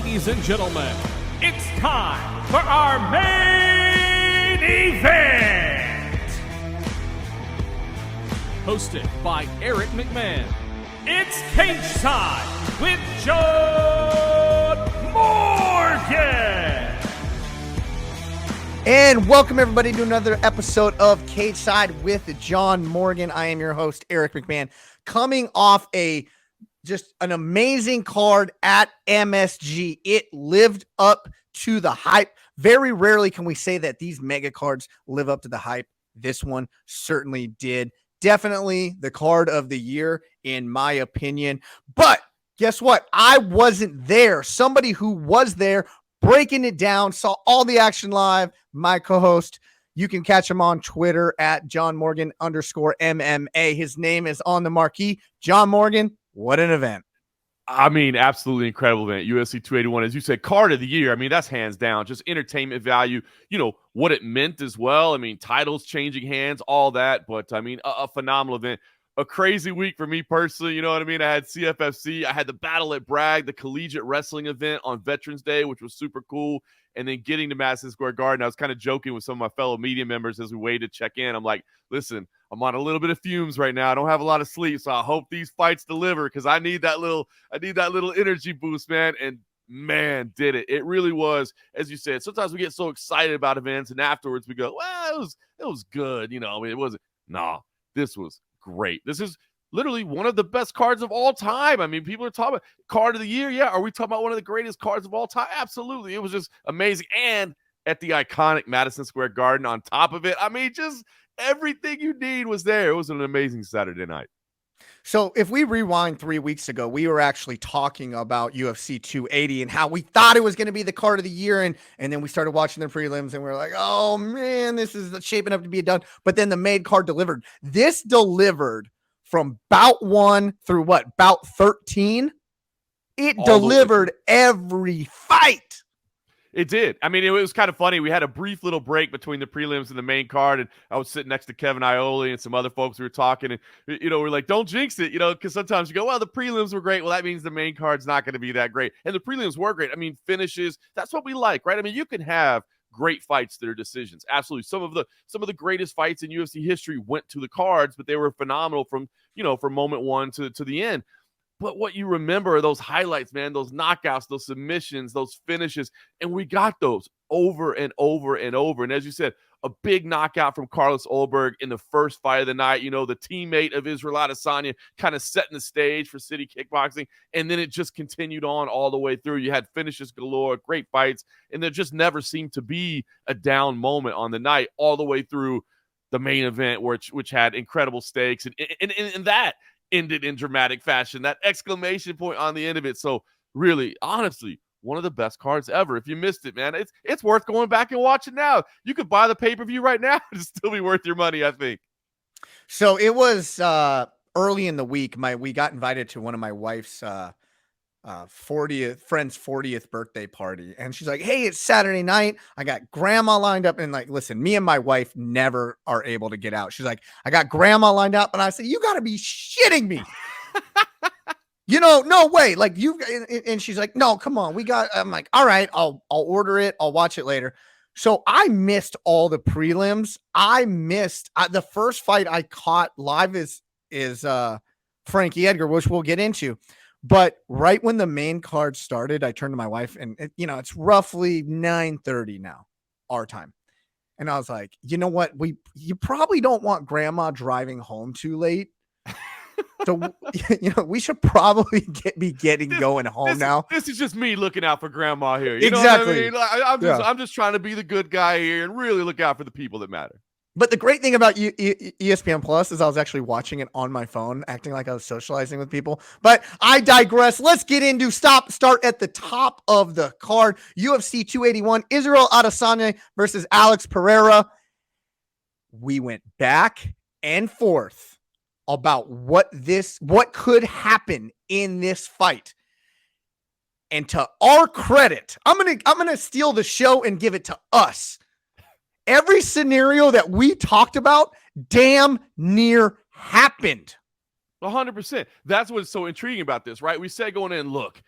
Ladies and gentlemen, it's time for our main event! Hosted by Eric McMahon, it's Cageside with John Morgan! And welcome everybody to another episode of Cageside with John Morgan. I am your host, Eric McMahon, coming off just an amazing card at MSG. It lived up to the hype. Very rarely can we say that these mega cards live up to the hype. This one certainly did. Definitely the card of the year, in my opinion. But guess what? I wasn't there. Somebody who was there, breaking it down, saw all the action live, my co-host. You can catch him on Twitter at JohnMorgan_MMA. His name is on the marquee. John Morgan, what an event. I mean, absolutely incredible event. UFC 281, as you said, card of the year. I mean, that's hands down. Just entertainment value, you know, what it meant as well. I mean, titles changing hands, all that. But, I mean, a phenomenal event. A crazy week for me personally, you know what I mean? I had CFFC. I had the Battle at Bragg, the collegiate wrestling event on Veterans Day, which was super cool. And then getting to Madison Square Garden, I was kind of joking with some of my fellow media members as we waited to check in. I'm like, listen, I'm on a little bit of fumes right now. I don't have a lot of sleep, so I hope these fights deliver because I need that little energy boost, man. And man, did it. It really was, as you said, sometimes we get so excited about events and afterwards we go, well, it was good. You know, I mean, it wasn't. No, this was great. This is literally one of the best cards of all time. I mean, people are talking about card of the year. Yeah. Are we talking about one of the greatest cards of all time? Absolutely. It was just amazing. And at the iconic Madison Square Garden on top of it, I mean, just everything you need was there. It was an amazing Saturday night. So if we rewind 3 weeks ago, we were actually talking about UFC 280 and how we thought it was going to be the card of the year. And then we started watching the prelims and we were like, oh man, this is shaping up to be done. But then the main card delivered. This delivered from bout 1 through bout 13. It delivered every fight. It did. I mean, it was kind of funny. We had a brief little break between the prelims and the main card, and I was sitting next to Kevin Iole and some other folks. We were talking, and, you know, we're like, don't jinx it, you know, because sometimes you go, well, the prelims were great. Well, that means the main card's not going to be that great. And the prelims were great. I mean, finishes, that's what we like, right? I mean, you can have great fights that are decisions. Absolutely. Some of the greatest fights in UFC history went to the cards, but they were phenomenal from moment one to the end. But what you remember are those highlights, man, those knockouts, those submissions, those finishes. And we got those over and over and over. And as you said, a big knockout from Carlos Ulberg in the first fight of the night, you know, the teammate of Isreal Adesanya kind of setting the stage for City Kickboxing. And then it just continued on all the way through. You had finishes galore, great fights. And there just never seemed to be a down moment on the night all the way through the main event, which had incredible stakes. And that ended in dramatic fashion, that exclamation point on the end of it. So really, honestly, one of the best cards ever. If you missed it, man, it's worth going back and watching now. You could buy the pay-per-view right now and still be worth your money, I think. So it was early in the week. We got invited to one of my wife's 40th birthday party, and she's like, hey, it's Saturday night, I got grandma lined up. And like, listen, me and my wife never are able to get out. She's like, I got grandma lined up. And I said, you gotta be shitting me. You know, no way. Like and she's like, no, come on, I'm like, all right, I'll order it, I'll watch it later. So I missed all the prelims. The first fight I caught live is Frankie Edgar, which we'll get into. But right when the main card started, I turned to my wife and, it's roughly 9:30 now, our time. And I was like, you know what? You probably don't want grandma driving home too late. So, we should probably be getting going home now. This is just me looking out for grandma here. You exactly. know what I mean? I'm just trying to be the good guy here and really look out for the people that matter. But the great thing about ESPN Plus is I was actually watching it on my phone, acting like I was socializing with people. But I digress. Let's get into start at the top of the card. UFC 281, Isreal Adesanya versus Alex Pereira. We went back and forth about what could happen in this fight. And to our credit, I'm gonna steal the show and give it to us. Every scenario that we talked about damn near happened. 100%. That's what's so intriguing about this, right? We said going in, look,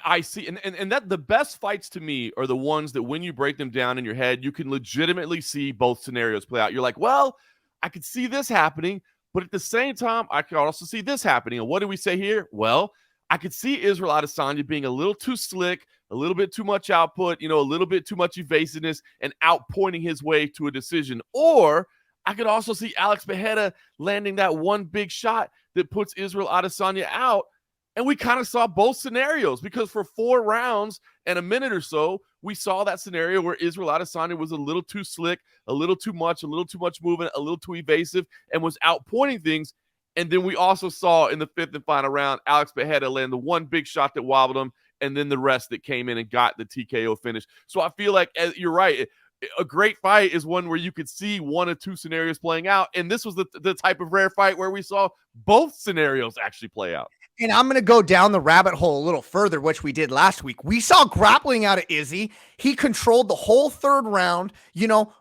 I see, and that the best fights to me are the ones that when you break them down in your head, you can legitimately see both scenarios play out. You're like, well, I could see this happening, but at the same time, I could also see this happening. And what do we say here? Well, I could see Isreal Adesanya being a little too slick, a little bit too much output, a little bit too much evasiveness, and outpointing his way to a decision. Or I could also see Alex Pereira landing that one big shot that puts Isreal Adesanya out. And we kind of saw both scenarios because for 4 rounds and a minute or so, we saw that scenario where Isreal Adesanya was a little too slick, a little too much movement, a little too evasive, and was outpointing things. And then we also saw in the 5th and final round, Alex Pereira land the one big shot that wobbled him, and then the rest that came in and got the TKO finish. So I feel like you're right. A great fight is one where you could see one or two scenarios playing out. And this was the type of rare fight where we saw both scenarios actually play out. And I'm going to go down the rabbit hole a little further, which we did last week. We saw grappling out of Izzy. He controlled the whole 3rd round.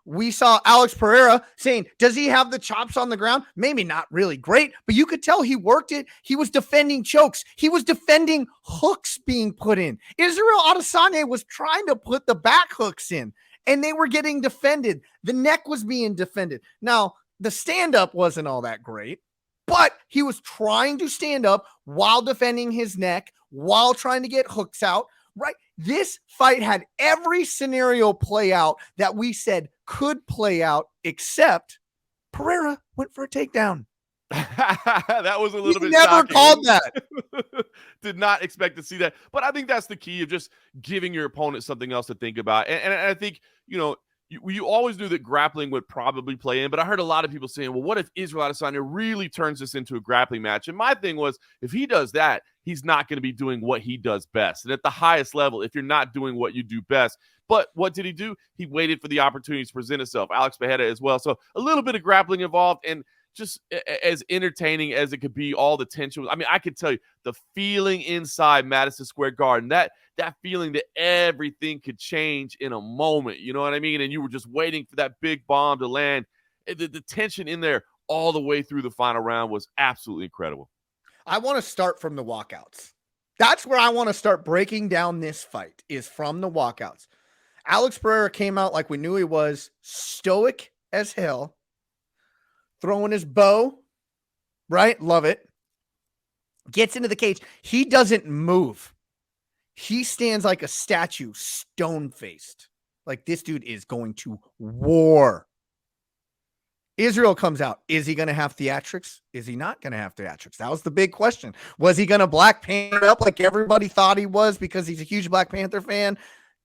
We saw Alex Pereira saying, does he have the chops on the ground? Maybe not really great, but you could tell he worked it. He was defending chokes. He was defending hooks being put in. Isreal Adesanya was trying to put the back hooks in, and they were getting defended. The neck was being defended. Now, the stand-up wasn't all that great, but he was trying to stand up while defending his neck, while trying to get hooks out, right? This fight had every scenario play out that we said could play out, except Pereira went for a takedown. That was a little bit never shocking. called that. Did not expect to see that. But I think that's the key of just giving your opponent something else to think about. And I think, you always knew that grappling would probably play in, but I heard a lot of people saying, well, what if Isreal Adesanya really turns this into a grappling match? And my thing was, if he does that, he's not going to be doing what he does best. And at the highest level, if you're not doing what you do best, but what did he do? He waited for the opportunity to present himself. Alex Pereira as well. So a little bit of grappling involved, and just as entertaining as it could be, all the tension was. I mean, I could tell you the feeling inside Madison Square Garden, that feeling that everything could change in a moment, you know what I mean? And you were just waiting for that big bomb to land. The tension in there all the way through the final round was absolutely incredible. I want to start from the walkouts. That's where I want to start breaking down this fight, is from the walkouts. Alex Pereira came out like we knew he was, stoic as hell, throwing his bow, right? Love it. Gets into the cage. He doesn't move. He stands like a statue, stone-faced. Like, this dude is going to war. Isreal comes out. Is he going to have theatrics? Is he not going to have theatrics? That was the big question. Was he going to Black Panther up like everybody thought he was because he's a huge Black Panther fan?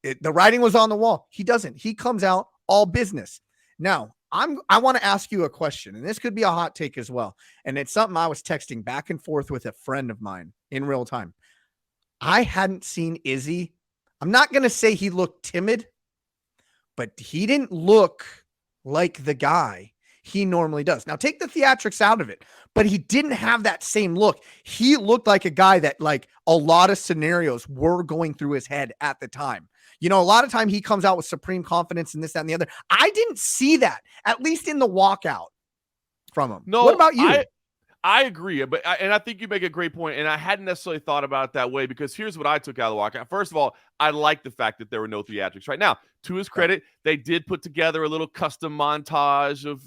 The writing was on the wall. He doesn't. He comes out all business. Now, I want to ask you a question, and this could be a hot take as well. And it's something I was texting back and forth with a friend of mine in real time. I hadn't seen Izzy. I'm not going to say he looked timid, but he didn't look like the guy he normally does. Now, take the theatrics out of it, but he didn't have that same look. He looked like a guy that, like, a lot of scenarios were going through his head at the time. A lot of time he comes out with supreme confidence and this, that, and the other. I didn't see that, at least in the walkout from him. No, what about you? I agree, and I think you make a great point, and I hadn't necessarily thought about it that way, because here's what I took out of the walkout. First of all, I like the fact that there were no theatrics. Right now, to his credit, they did put together a little custom montage of,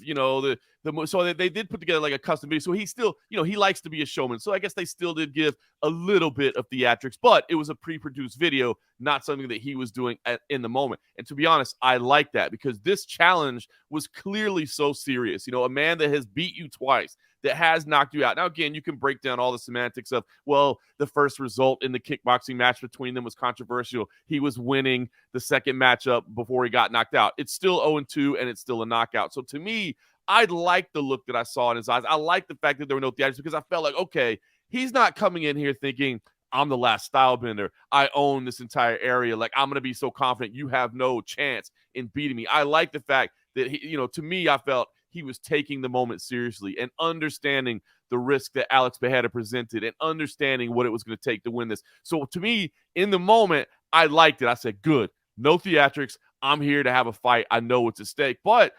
so they did put together like a custom video. So he still, he likes to be a showman. So I guess they still did give a little bit of theatrics, but it was a pre-produced video, not something that he was doing in the moment. And to be honest, I like that, because this challenge was clearly so serious. A man that has beat you twice, that has knocked you out. Now, again, you can break down all the semantics of, well, the first result in the kickboxing match between them was controversial. He was winning the second matchup before he got knocked out. It's still 0-2, and it's still a knockout. So to me, I like the look that I saw in his eyes. I like the fact that there were no theatrics, because I felt like, okay, he's not coming in here thinking, I'm the last style bender. I own this entire area. Like, I'm going to be so confident you have no chance in beating me. I like the fact that, to me, I felt he was taking the moment seriously and understanding the risk that Alex Pereira presented and understanding what it was going to take to win this. So to me, in the moment, I liked it. I said, good, no theatrics. I'm here to have a fight. I know what's at stake. But,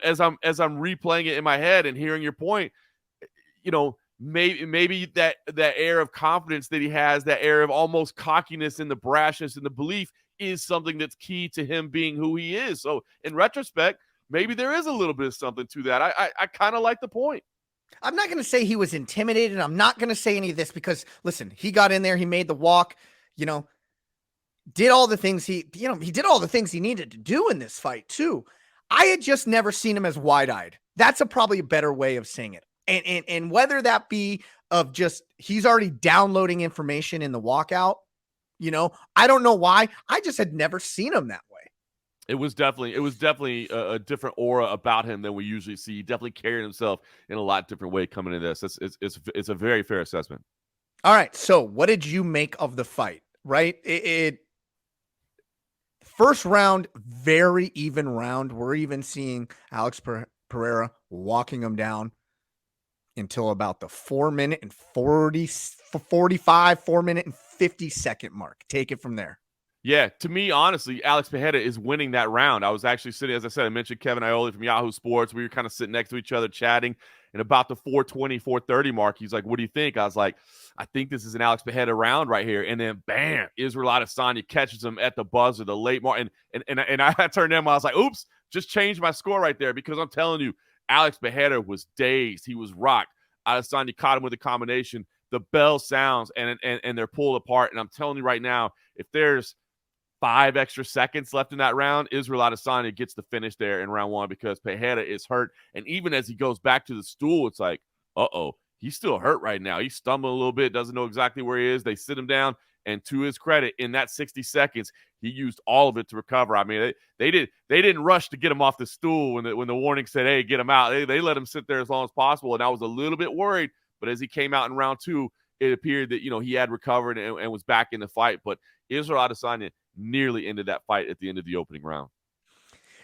as I'm replaying it in my head and hearing your point, maybe that air of confidence that he has, that air of almost cockiness and the brashness and the belief is something that's key to him being who he is. So in retrospect, maybe there is a little bit of something to that. I kind of like the point. I'm not going to say he was intimidated. I'm not going to say any of this because, listen, he got in there, he made the walk, did all the things he did all the things he needed to do in this fight too. I had just never seen him as wide-eyed. That's probably a better way of saying it. And whether that be of just he's already downloading information in the walkout, I don't know why. I just had never seen him that way. It was definitely a different aura about him than we usually see. He definitely carried himself in a lot different way coming into this. It's a very fair assessment. All right. So what did you make of the fight? Right. It first round, very even round. We're even seeing Alex Pereira walking him down until about the 4 minute and 4 minute and 50 second mark. Take it from there. Yeah, to me, honestly, Alex Pereira is winning that round. I was actually sitting, as I said, I mentioned Kevin Iole from Yahoo Sports. We were kind of sitting next to each other chatting, and about the 4:20, 4:30 mark, he's like, what do you think? I was like, I think this is an Alex Pereira round right here. And then, bam, Isreal Adesanya catches him at the buzzer, the late mark. And I turned to him, I was like, oops, just changed my score right there because I'm telling you, Alex Pereira was dazed. He was rocked. Adesanya caught him with a combination. The bell sounds, and they're pulled apart. And I'm telling you right now, if there's 5 extra seconds left in that round, Isreal Adesanya gets the finish there in round 1 because Pereira is hurt. And even as he goes back to the stool, it's like, he's still hurt right now. He's stumbling a little bit, doesn't know exactly where he is. They sit him down, and to his credit, in that 60 seconds, he used all of it to recover. I mean, they didn't rush to get him off the stool when the warning said, hey, get him out. They let him sit there as long as possible, and I was a little bit worried. But as he came out in round 2, it appeared that, he had recovered and was back in the fight. But Isreal Adesanya nearly ended that fight at the end of the opening round.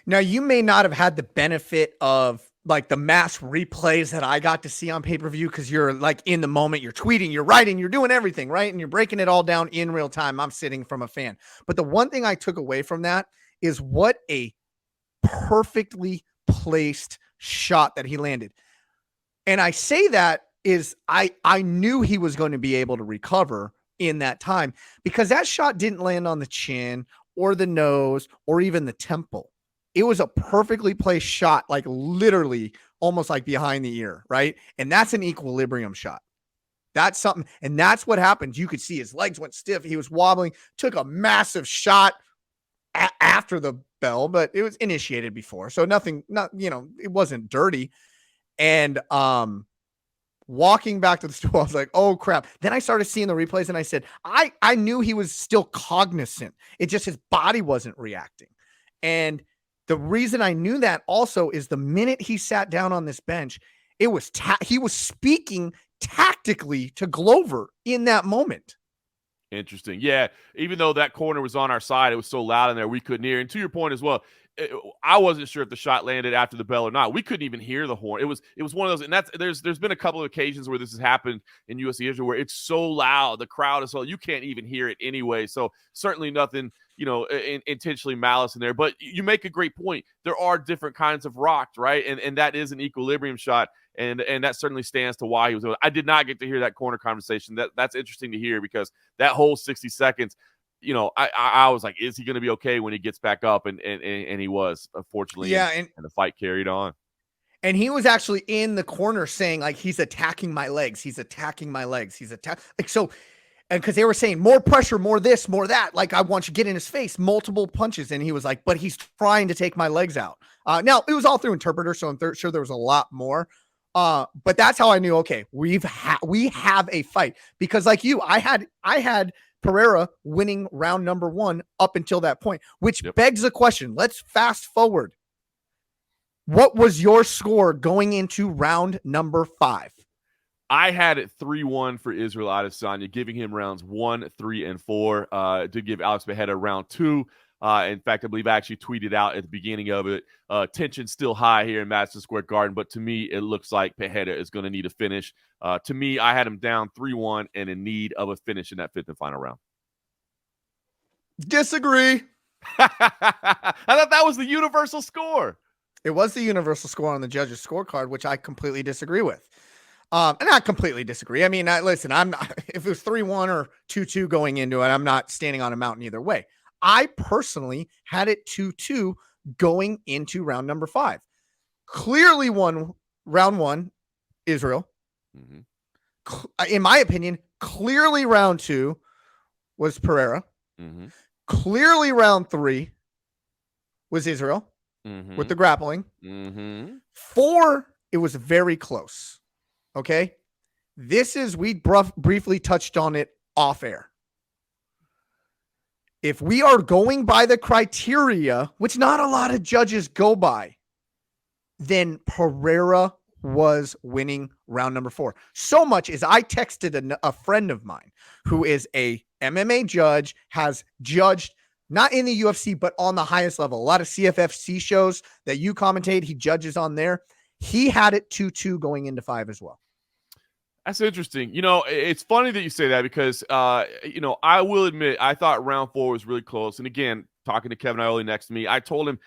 Now, you may not have had the benefit of like the mass replays that I got to see on pay-per-view because you're like in the moment, you're tweeting, you're writing, you're doing everything, right? And you're breaking it all down in real time. I'm sitting from a fan. But the one thing I took away from that is what a perfectly placed shot that he landed. And I say that is I knew he was going to be able to recover in that time because that shot didn't land on the chin or the nose or even the temple. It was a perfectly placed shot, like literally almost like behind the ear, right? And that's an equilibrium shot. That's something. And that's what happened. You could see his legs went stiff. He was wobbling, took a massive shot after the bell, but it was initiated before. So it wasn't dirty. And, walking back to the stool, I was like, oh crap. Then I started seeing the replays and I said, I knew he was still cognizant. It just, his body wasn't reacting. And the reason I knew that also is the minute he sat down on this bench, it was, he was speaking tactically to Glover in that moment. Interesting. Yeah. Even though that corner was on our side, it was so loud in there, we couldn't hear. And to your point as well, I wasn't sure if the shot landed after the bell or not. We couldn't even hear the horn. It was one of those, and there's been a couple of occasions where this has happened in UFC Israel where it's so loud, the crowd is so you can't even hear it anyway. So certainly nothing, intentionally malice in there. But you make a great point. There are different kinds of rocked, right? And that is an equilibrium shot, and that certainly stands to why he was. I did not get to hear that corner conversation. That's interesting to hear because that whole 60 seconds. I was like, is he going to be okay when he gets back up? And he was, unfortunately. Yeah, and the fight carried on. And he was actually in the corner saying, like, he's attacking my legs. He's attacking my legs. So, and because they were saying more pressure, more this, more that. Like, I want you to get in his face, multiple punches. And he was like, but he's trying to take my legs out. Now, it was all through interpreter, so I'm sure there was a lot more. But that's how I knew, okay, we have a fight. Because like you, I had Pereira winning round number 1 up until that point, which begs the question. Let's fast forward. What was your score going into round number 5? I had it 3-1 for Isreal Adesanya, giving him rounds 1, 3, and 4. To give Alex Pereira round 2. In fact, I believe I actually tweeted out at the beginning of it, tension still high here in Madison Square Garden, but to me, it looks like Pereira is going to need a finish. To me, I had him down 3-1 and in need of a finish in that 5th and final round. Disagree. I thought that was the universal score. It was the universal score on the judges' scorecard, which I completely disagree with. And I completely disagree. I mean, listen, I'm not, if it was 3-1 or 2-2 going into it, I'm not standing on a mountain either way. I personally had it 2-2 going into round number 5. Clearly won round 1, Israel. In my opinion, clearly round 2 was Pereira. Clearly round 3 was Israel with the grappling. 4, it was very close. Okay. This is, we briefly touched on it off air. If we are going by the criteria, which not a lot of judges go by, then Pereira was winning round number 4. So much as I texted a friend of mine who is a MMA judge, has judged not in the UFC, but on the highest level. A lot of CFFC shows that you commentate, he judges on there. He had it 2-2 going into 5 as well. That's interesting. It's funny that you say that because, I will admit, I thought round 4 was really close. And again, talking to Kevin Iole next to me, I told him,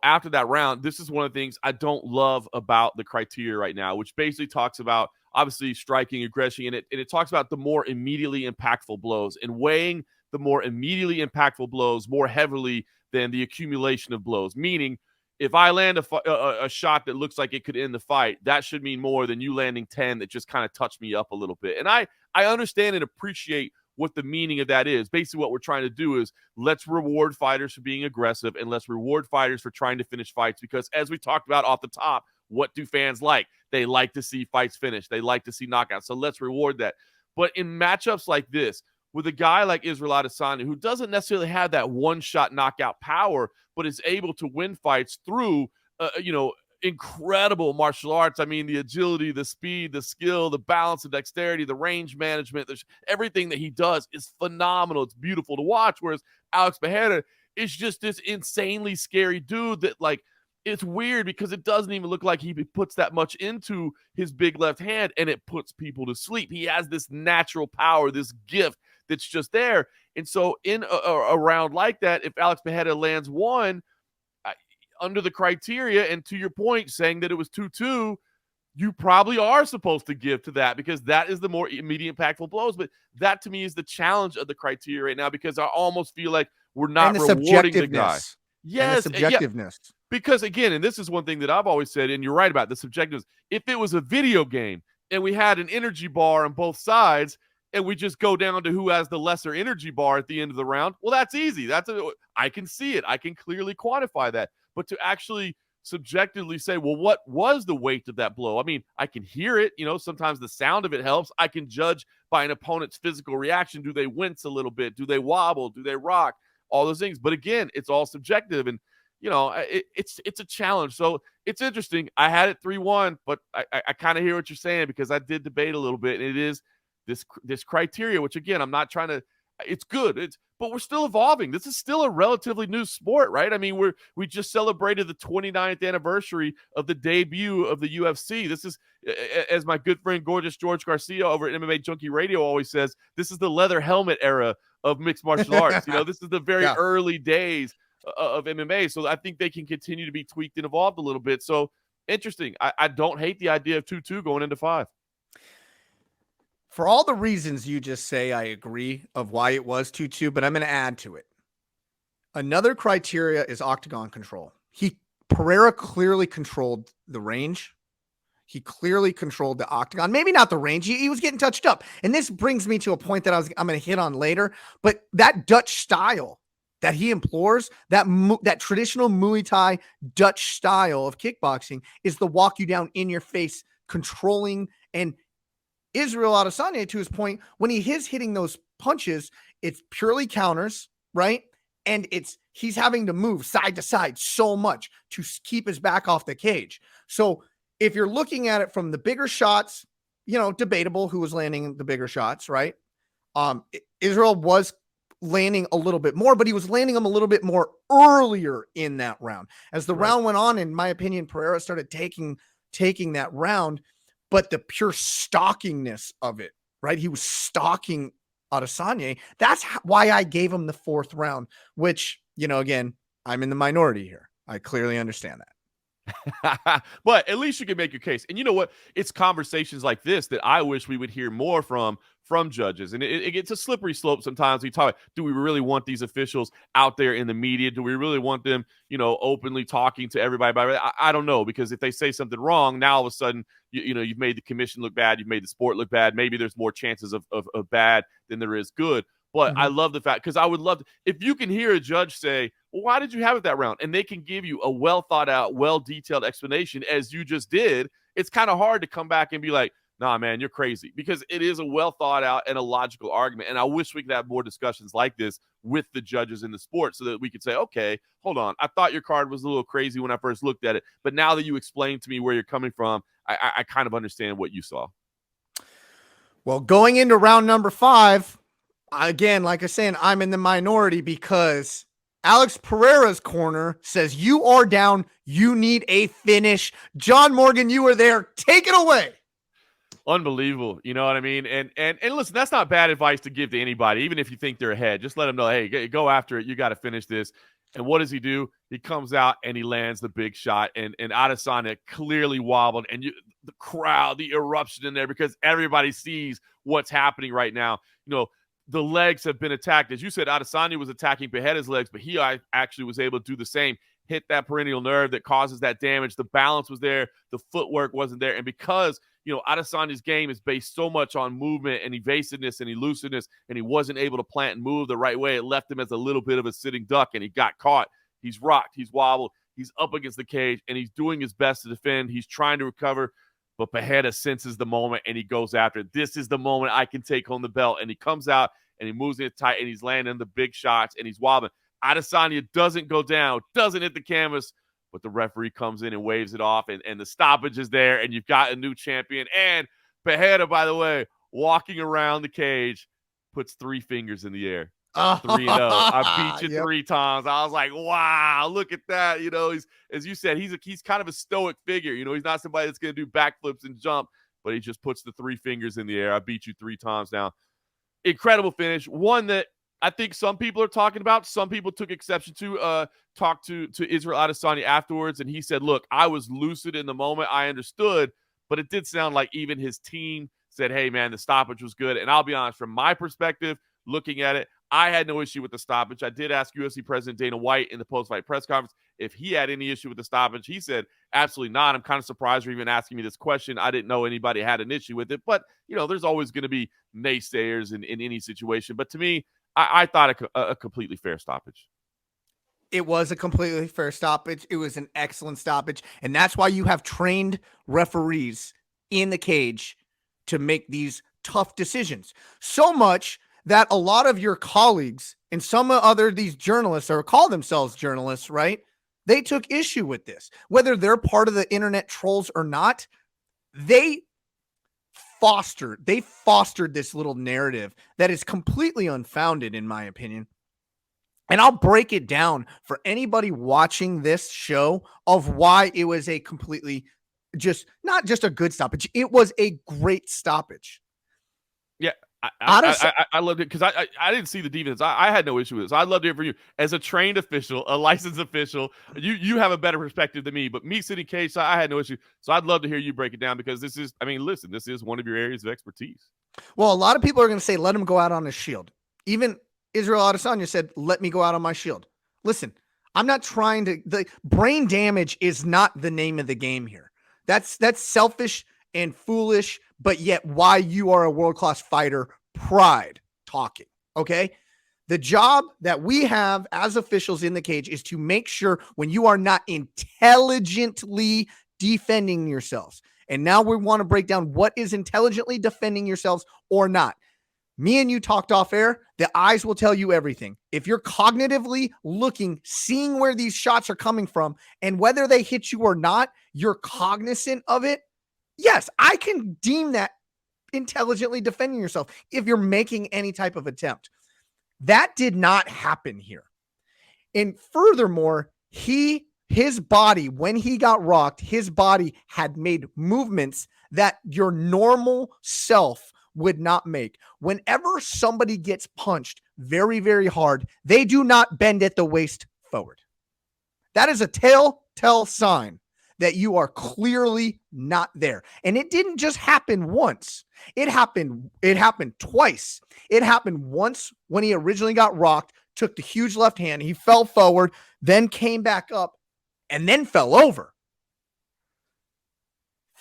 after that round, this is one of the things I don't love about the criteria right now, which basically talks about, obviously, striking, aggression, and it talks about the more immediately impactful blows and weighing the more immediately impactful blows more heavily than the accumulation of blows, meaning if I land a shot that looks like it could end the fight, that should mean more than you landing 10 that just kind of touched me up a little bit. And I understand and appreciate what the meaning of that is. Basically, what we're trying to do is let's reward fighters for being aggressive and let's reward fighters for trying to finish fights because, as we talked about off the top, what do fans like? They like to see fights finish. They like to see knockouts. So let's reward that. But in matchups like this, with a guy like Isreal Adesanya, who doesn't necessarily have that one-shot knockout power, but is able to win fights through, incredible martial arts. I mean, the agility, the speed, the skill, the balance, the dexterity, the range management, everything that he does is phenomenal. It's beautiful to watch. Whereas Alex Pereira is just this insanely scary dude that, like, it's weird because it doesn't even look like he puts that much into his big left hand, and it puts people to sleep. He has this natural power, this gift that's just there. And so in a round like that, if Alex Pereira lands 1 under the criteria, and to your point, saying that it was 2-2, you probably are supposed to give to that because that is the more immediate impactful blows. But that to me is the challenge of the criteria right now because I almost feel like we're not rewarding the guy. Yes, and the subjectiveness. Yeah. Because again, and this is one thing that I've always said, and you're right about the subjectiveness. If it was a video game and we had an energy bar on both sides, and we just go down to who has the lesser energy bar at the end of the round, well, that's easy. I can see it. I can clearly quantify that. But to actually subjectively say, well, what was the weight of that blow? I mean, I can hear it. Sometimes the sound of it helps. I can judge by an opponent's physical reaction. Do they wince a little bit? Do they wobble? Do they rock? All those things. But again, it's all subjective. And, it's a challenge. So it's interesting. I had it 3-1, but I kind of hear what you're saying because I did debate a little bit. And it is this criteria, which again, I'm not trying to, it's good. But we're still evolving. This is still a relatively new sport, right? I mean, we just celebrated the 29th anniversary of the debut of the UFC. This is, as my good friend Gorgeous George Garcia over at MMA Junkie Radio always says, this is the leather helmet era of mixed martial arts. This is the very early days of MMA. So I think they can continue to be tweaked and evolved a little bit. So interesting. I don't hate the idea of 2-2 going into 5. For all the reasons you just say, I agree of why it was 2-2, but I'm going to add to it. Another criteria is octagon control. Pereira clearly controlled the range. He clearly controlled the octagon. Maybe not the range. He was getting touched up. And this brings me to a point that I'm going to hit on later. But that Dutch style that he implores, that traditional Muay Thai Dutch style of kickboxing is the walk you down in your face, controlling. And Isreal Adesanya, to his point, when he is hitting those punches, it's purely counters, right? And he's having to move side to side so much to keep his back off the cage. So if you're looking at it from the bigger shots, debatable who was landing the bigger shots, right? Isreal was landing a little bit more, but he was landing them a little bit more earlier in that round. As the round went on, in my opinion, Pereira started taking that round, but the pure stalkingness of it, right? He was stalking Adesanya. That's why I gave him the 4th round, which, again, I'm in the minority here. I clearly understand that. But at least you can make your case. And you know what? It's conversations like this that I wish we would hear more from judges. And it gets a slippery slope sometimes. We talk, do we really want these officials out there in the media? Do we really want them, openly talking to everybody about it? I don't know, because if they say something wrong, now all of a sudden, you've made the commission look bad. You've made the sport look bad. Maybe there's more chances of bad than there is good. But I love the fact, because I would love to, if you can hear a judge say, well, why did you have it that round? And they can give you a well thought out, well detailed explanation, as you just did. It's kind of hard to come back and be like, nah, man, you're crazy, because it is a well thought out and a logical argument. And I wish we could have more discussions like this with the judges in the sport, so that we could say, okay, hold on, I thought your card was a little crazy when I first looked at it, but now that you explained to me where you're coming from, I kind of understand what you saw. Well, going into round number 5, again, like I was saying, I'm in the minority, because Alex Pereira's corner says you are down. You need a finish. John Morgan, you were there. Take it away. Unbelievable. You know what I mean? And listen, that's not bad advice to give to anybody, even if you think they're ahead. Just let them know, hey, go after it. You got to finish this. And what does he do? He comes out and he lands the big shot. And Adesanya clearly wobbled. And the crowd, the eruption in there, because everybody sees what's happening right now. The legs have been attacked. As you said, Adesanya was attacking Pereira's legs, but he actually was able to do the same, hit that perennial nerve that causes that damage. The balance was there. The footwork wasn't there. And because, Adesanya's game is based so much on movement and evasiveness and elusiveness, and he wasn't able to plant and move the right way, it left him as a little bit of a sitting duck, and he got caught. He's rocked. He's wobbled. He's up against the cage, and he's doing his best to defend. He's trying to recover. But Pereira senses the moment, and he goes after it. This is the moment I can take home the belt. And he comes out, and he moves it tight, and he's landing the big shots, and he's wobbling. Adesanya doesn't go down, doesn't hit the canvas, but the referee comes in and waves it off, and the stoppage is there, and you've got a new champion. And Pereira, by the way, walking around the cage, puts 3 fingers in the air. 3-0. I beat you 3 times. I was like, wow, look at that. He's, as you said, he's kind of a stoic figure. He's not somebody that's going to do backflips and jump, but he just puts the 3 fingers in the air. I beat you 3 times now. Incredible finish. One that I think some people are talking about. Some people took exception to. Talked to Isreal Adesanya afterwards, and he said, look, I was lucid in the moment. I understood, but it did sound like even his team said, hey, man, the stoppage was good. And I'll be honest, from my perspective, looking at it, I had no issue with the stoppage. I did ask UFC President Dana White in the post-fight press conference if he had any issue with the stoppage. He said, absolutely not. I'm kind of surprised you're even asking me this question. I didn't know anybody had an issue with it. But, there's always going to be naysayers in any situation. But to me, I thought a completely fair stoppage. It was a completely fair stoppage. It was an excellent stoppage. And that's why you have trained referees in the cage to make these tough decisions. So much that a lot of your colleagues and some these journalists, or call themselves journalists, right? They took issue with this. Whether they're part of the internet trolls or not, they fostered this little narrative that is completely unfounded, in my opinion. And I'll break it down for anybody watching this show of why it was a completely not just a good stoppage. It was a great stoppage. Yeah. I loved it, because I didn't see the defense. I had no issue with this. I'd love to hear from you as a trained official, a licensed official. You have a better perspective than me, but me sitting cage, I had no issue. So I'd love to hear you break it down, because this is one of your areas of expertise. Well, a lot of people are going to say, let him go out on his shield. Even Isreal Adesanya said, let me go out on my shield. Listen, I'm not trying to, the brain damage is not the name of the game here. That's selfish and foolish, but yet why you are a world-class fighter, pride talking, okay? The job that we have as officials in the cage is to make sure when you are not intelligently defending yourselves. And now we want to break down what is intelligently defending yourselves or not. Me and you talked off air. The eyes will tell you everything. If you're cognitively looking, seeing where these shots are coming from and whether they hit you or not, you're cognizant of it. Yes, I can deem that intelligently defending yourself if you're making any type of attempt. That did not happen here. And furthermore, his body, when he got rocked, his body had made movements that your normal self would not make. Whenever somebody gets punched very, very hard, they do not bend at the waist forward. That is a telltale sign that you are clearly not there. And it didn't just happen once. It happened twice. It happened once when he originally got rocked, took the huge left hand, he fell forward, then came back up, and then fell over.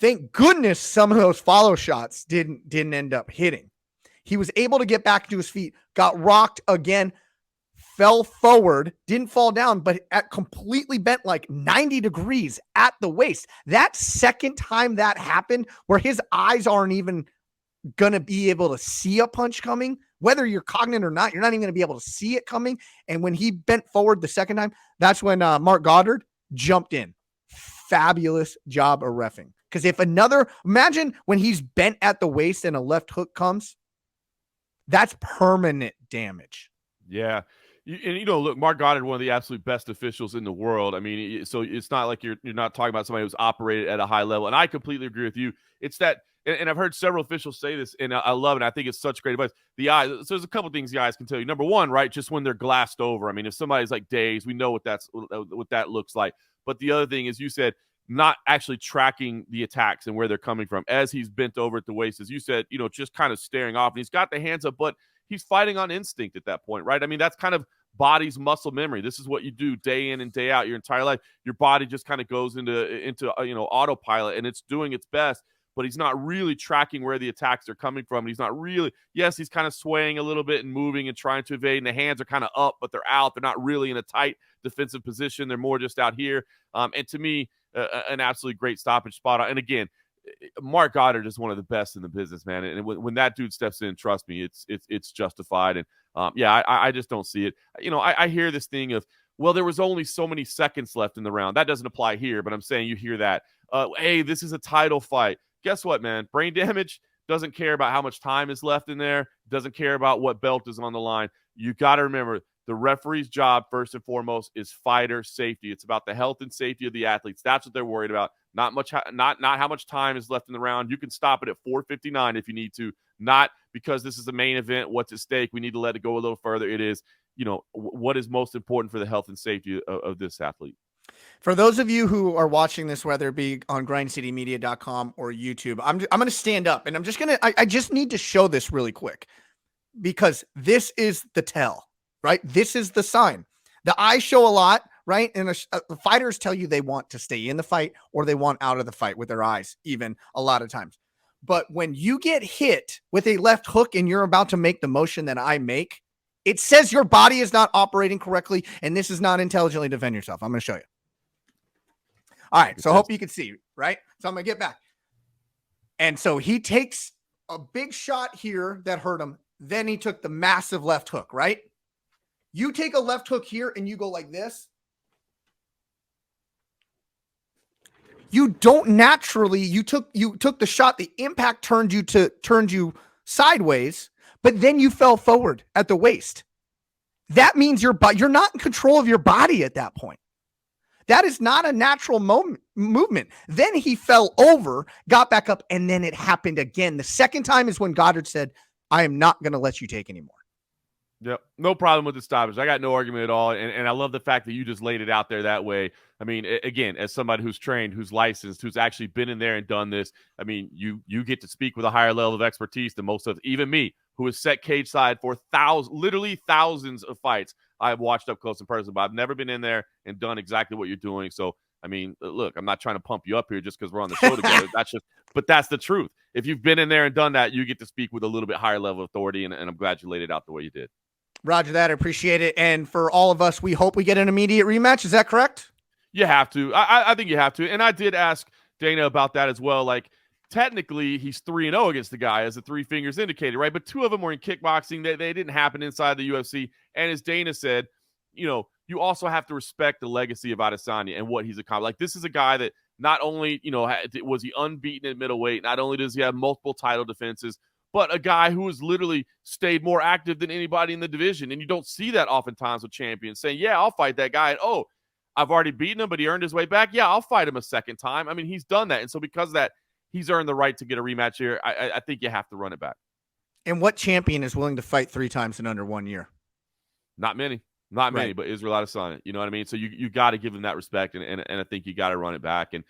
Thank goodness some of those follow shots didn't end up hitting. He was able to get back to his feet, got rocked again, fell forward, didn't fall down, but completely bent like 90 degrees at the waist. That second time that happened, where his eyes aren't even going to be able to see a punch coming, whether you're cognizant or not, you're not even going to be able to see it coming. And when he bent forward the second time, that's when Mark Goddard jumped in. Fabulous job of reffing. Because imagine when he's bent at the waist and a left hook comes, that's permanent damage. Yeah. Look, Mark Goddard, one of the absolute best officials in the world. I mean, so it's not like you're not talking about somebody who's operated at a high level. And I completely agree with you. It's that, and I've heard several officials say this, and I love it. I think it's such great advice. The eyes, so there's a couple things the eyes can tell you. Number one, right, just when they're glassed over. I mean, if somebody's like dazed, we know what that looks like. But the other thing is, you said, not actually tracking the attacks and where they're coming from. As he's bent over at the waist, as you said, just kind of staring off. And he's got the hands up, but he's fighting on instinct at that point, right? I mean, that's kind of body's muscle memory. This is what you do day in and day out your entire life. Your body just kind of goes into autopilot, and it's doing its best, but he's not really tracking where the attacks are coming from. He's not really, yes, he's kind of swaying a little bit and moving and trying to evade, and the hands are kind of up, but they're out. They're not really in a tight defensive position. They're more just out here. And to me, an absolutely great stoppage spot. And again, Mark Goddard is one of the best in the business, man. And when that dude steps in, trust me, it's justified. And I just don't see it. I hear this thing of, well, there was only so many seconds left in the round. That doesn't apply here, but I'm saying you hear that. Hey, this is a title fight. Guess what, man? Brain damage doesn't care about how much time is left in there. Doesn't care about what belt is on the line. You got to remember, the referee's job, first and foremost, is fighter safety. It's about the health and safety of the athletes. That's what they're worried about. Not how much time is left in the round. You can stop it at 4:59 if you need to. Not because this is a main event. What's at stake? We need to let it go a little further. It is, what is most important for the health and safety of this athlete. For those of you who are watching this, whether it be on grindcitymedia.com or YouTube, I'm going to stand up, and I just need to show this really quick, because this is the tell, right? This is the sign. The eyes show a lot, right? And the fighters tell you they want to stay in the fight or they want out of the fight with their eyes, even a lot of times. But when you get hit with a left hook and you're about to make the motion that I make, it says your body is not operating correctly, and this is not intelligently defend yourself. I'm going to show you. All right, so I hope you can see, right? So I'm going to get back. And so he takes a big shot here that hurt him. Then he took the massive left hook, right? You take a left hook here and you go like this. You don't naturally, you took the shot, the impact turned you sideways, but then you fell forward at the waist. That means you're not in control of your body at that point. That is not a natural movement. Then he fell over, got back up, and then it happened again. The second time is when Goddard said, I am not going to let you take anymore. Yep. No problem with the stoppage. I got no argument at all. And I love the fact that you just laid it out there that way. I mean, again, as somebody who's trained, who's licensed, who's actually been in there and done this, I mean, you get to speak with a higher level of expertise than most of, even me, who has set cage side for literally thousands of fights. I've watched up close and personal, but I've never been in there and done exactly what you're doing. So, I mean, look, I'm not trying to pump you up here just because we're on the show together. But that's the truth. If you've been in there and done that, you get to speak with a little bit higher level of authority, and I'm glad you laid it out the way you did. Roger that. I appreciate it. And for all of us, we hope we get an immediate rematch. Is that correct? You have to. I think you have to. And I did ask Dana about that as well. Like, technically, he's 3-0 against the guy, as the three fingers indicated, right? But two of them were in kickboxing. They didn't happen inside the UFC. And as Dana said, you also have to respect the legacy of Adesanya and what he's accomplished. Like, this is a guy that not only, was he unbeaten at middleweight, not only does he have multiple title defenses, but a guy who has literally stayed more active than anybody in the division. And you don't see that oftentimes with champions saying, yeah, I'll fight that guy. And, oh, I've already beaten him, but he earned his way back. Yeah, I'll fight him a second time. I mean, he's done that. And so because of that, he's earned the right to get a rematch here. I think you have to run it back. And what champion is willing to fight 3 times in under 1 year? Not many. Not many, but Isreal Adesanya. You know what I mean? So you got to give him that respect, and I think you got to run it back. And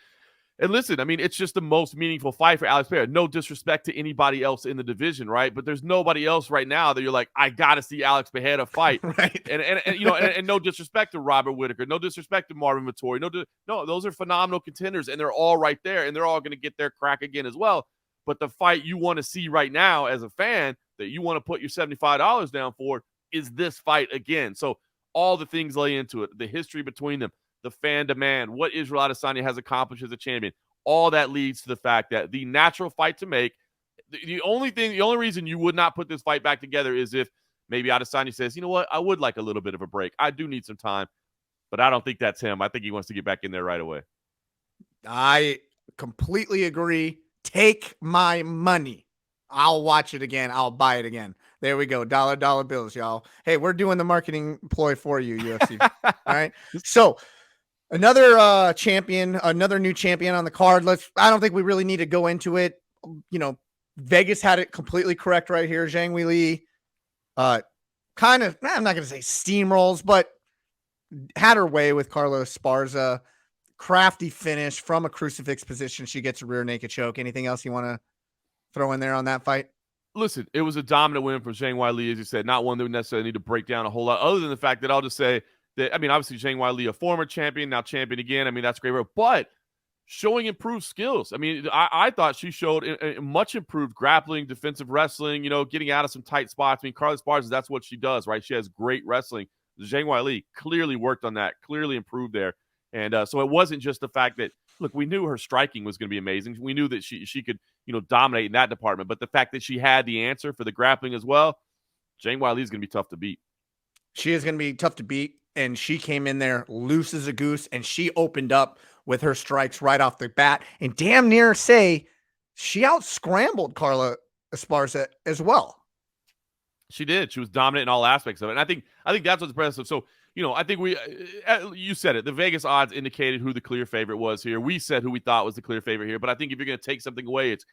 And listen, I mean, it's just the most meaningful fight for Alex Pereira. No disrespect to anybody else in the division, right? But there's nobody else right now that you're like, I got to see Alex Pereira fight. Right. And you know, and no disrespect to Robert Whittaker, no disrespect to Marvin Vettori. No, those are phenomenal contenders, and they're all right there, and they're all going to get their crack again as well. But the fight you want to see right now as a fan that you want to put your $75 down for is this fight again. So all the things lay into it, the history between them, the fan demand, what Isreal Adesanya has accomplished as a champion, all that leads to the fact that the natural fight to make, the only reason you would not put this fight back together is if maybe Adesanya says, you know what, I would like a little bit of a break. I do need some time, but I don't think that's him. I think he wants to get back in there right away. I completely agree. Take my money. I'll watch it again. I'll buy it again. There we go. Dollar bills, y'all. Hey, we're doing the marketing ploy for you, UFC. All right. So another champion, another new champion on the card. I don't think we really need to go into it. You know, Vegas had it completely correct right here. Zhang Weili, kind of, I'm not going to say steamrolls, but had her way with Carlos Esparza. Crafty finish from a crucifix position. She gets a rear naked choke. Anything else you want to throw in there on that fight? Listen, it was a dominant win for Zhang Weili, as you said, not one that we necessarily need to break down a whole lot, other than the fact that I'll just say that, I mean, obviously Zhang Weili, a former champion, now champion again. I mean, that's great, but showing improved skills. I mean, I thought she showed much improved grappling, defensive wrestling, you know, getting out of some tight spots. I mean, Carlos Esparza, that's what she does, right? She has great wrestling. Zhang Weili clearly worked on that, clearly improved there. And so it wasn't just the fact that, look, we knew her striking was going to be amazing. We knew that she could, you know, dominate in that department. But the fact that she had the answer for the grappling as well, Zhang Weili is going to be tough to beat. She is going to be tough to beat. And she came in there loose as a goose, and she opened up with her strikes right off the bat and damn near say she out-scrambled Carla Esparza as well. She did. She was dominant in all aspects of it. And I think that's what's impressive. So, you know, I think you said it. The Vegas odds indicated who the clear favorite was here. We said who we thought was the clear favorite here. But I think if you're going to take something away, it's,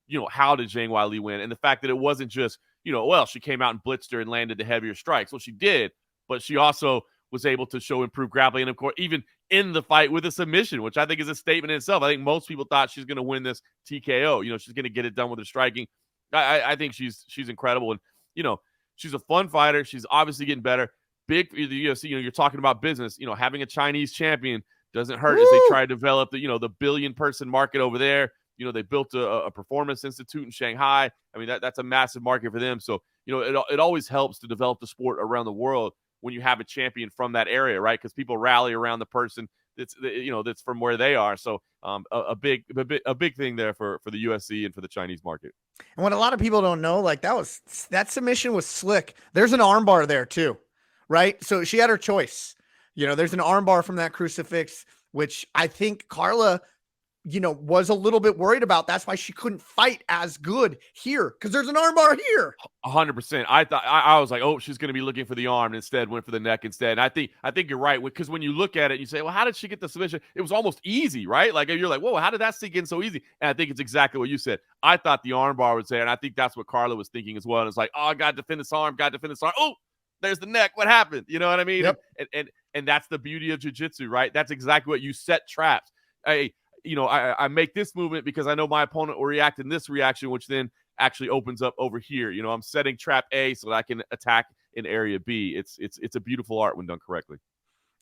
you know, how did Zhang Weili win? And the fact that it wasn't just, you know, well, she came out and blitzed her and landed the heavier strikes. Well, she did, but she also was able to show improved grappling. And of course, even in the fight with a submission, which I think is a statement in itself. I think most people thought she's going to win this TKO. You know, she's going to get it done with her striking. I think she's incredible. And, you know, she's a fun fighter. She's obviously getting better. Big for the UFC, you know, you're talking about business. You know, having a Chinese champion doesn't hurt as they try to develop the, you know, the billion-person market over there. You know, they built a performance institute in Shanghai. I mean, that's a massive market for them. So, you know, it always helps to develop the sport around the world when you have a champion from that area, right? Because people rally around the person that's, you know, that's from where they are. So, a big thing there for the UFC and for the Chinese market. And what a lot of people don't know, like that submission was slick. There's an armbar there too. Right. So she had her choice. You know, there's an armbar from that crucifix, which I think Carla, you know, was a little bit worried about. That's why she couldn't fight as good here, because there's an armbar here. 100%. I was like, oh, she's going to be looking for the arm, and instead went for the neck instead. And I think you're right, because when you look at it, you say, well, how did she get the submission? It was almost easy, right? Like you're like, whoa, how did that sink in so easy? And I think it's exactly what you said. I thought the armbar was there, and I think that's what Carla was thinking as well. And it's like, oh, I got to defend this arm, Oh, there's the neck. What happened? You know what I mean? Yep. And that's the beauty of jiu-jitsu, right? That's exactly what you set traps. I make this movement because I know my opponent will react in this reaction, which then actually opens up over here. You know, I'm setting trap A so that I can attack in area B. It's a beautiful art when done correctly.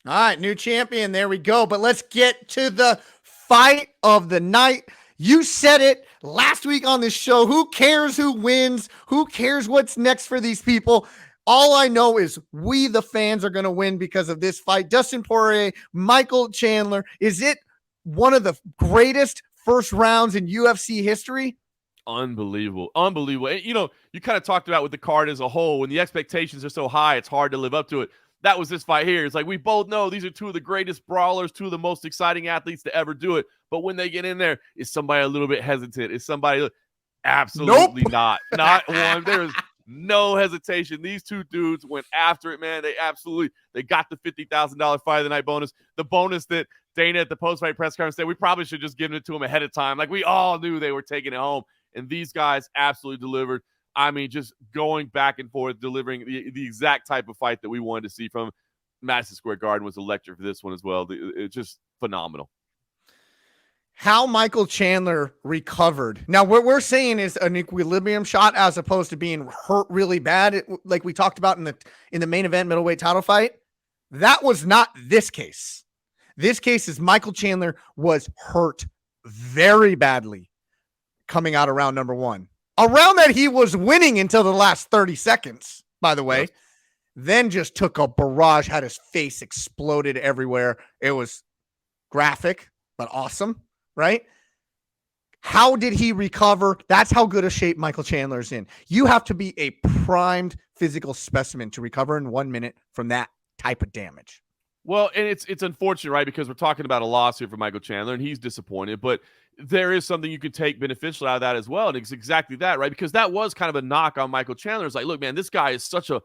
All right, new champion. There we go. But let's get to the fight of the night. You said it last week on this show. Who cares who wins? Who cares what's next for these people? All I know is we, the fans, are going to win because of this fight. Dustin Poirier, Michael Chandler. Is it one of the greatest first rounds in UFC history? Unbelievable. And, you know, you kind of talked about with the card as a whole, when the expectations are so high, it's hard to live up to it. That was this fight here. It's like we both know these are two of the greatest brawlers, two of the most exciting athletes to ever do it. But when they get in there, is somebody a little bit hesitant? Is somebody absolutely not? Not one. There's no hesitation. These two dudes went after it, man. They got the $50,000 fight of the night bonus. The bonus that Dana at the post-fight press conference said we probably should just given it to them ahead of time. Like we all knew they were taking it home. And these guys absolutely delivered. I mean, just going back and forth, delivering the exact type of fight that we wanted to see from Madison Square Garden was electric for this one as well. It's just phenomenal. how Michael Chandler recovered. Now, what we're saying is an equilibrium shot as opposed to being hurt really bad, like we talked about in the main event middleweight title fight. That was not this case. This case is Michael Chandler was hurt very badly coming out of round number 1. A round that he was winning until the last 30 seconds, by the way. Yes. Then just took a barrage, had his face exploded everywhere. It was graphic, but awesome. Right? How did he recover? That's how good a shape Michael Chandler's in. You have to be a primed physical specimen to recover in 1 minute from that type of damage. Well, and it's unfortunate, right? Because we're talking about a loss here for Michael Chandler, and he's disappointed. But there is something you could take beneficial out of that as well, and it's exactly that, right? Because that was kind of a knock on Michael Chandler. It's like, look, man, this guy is such a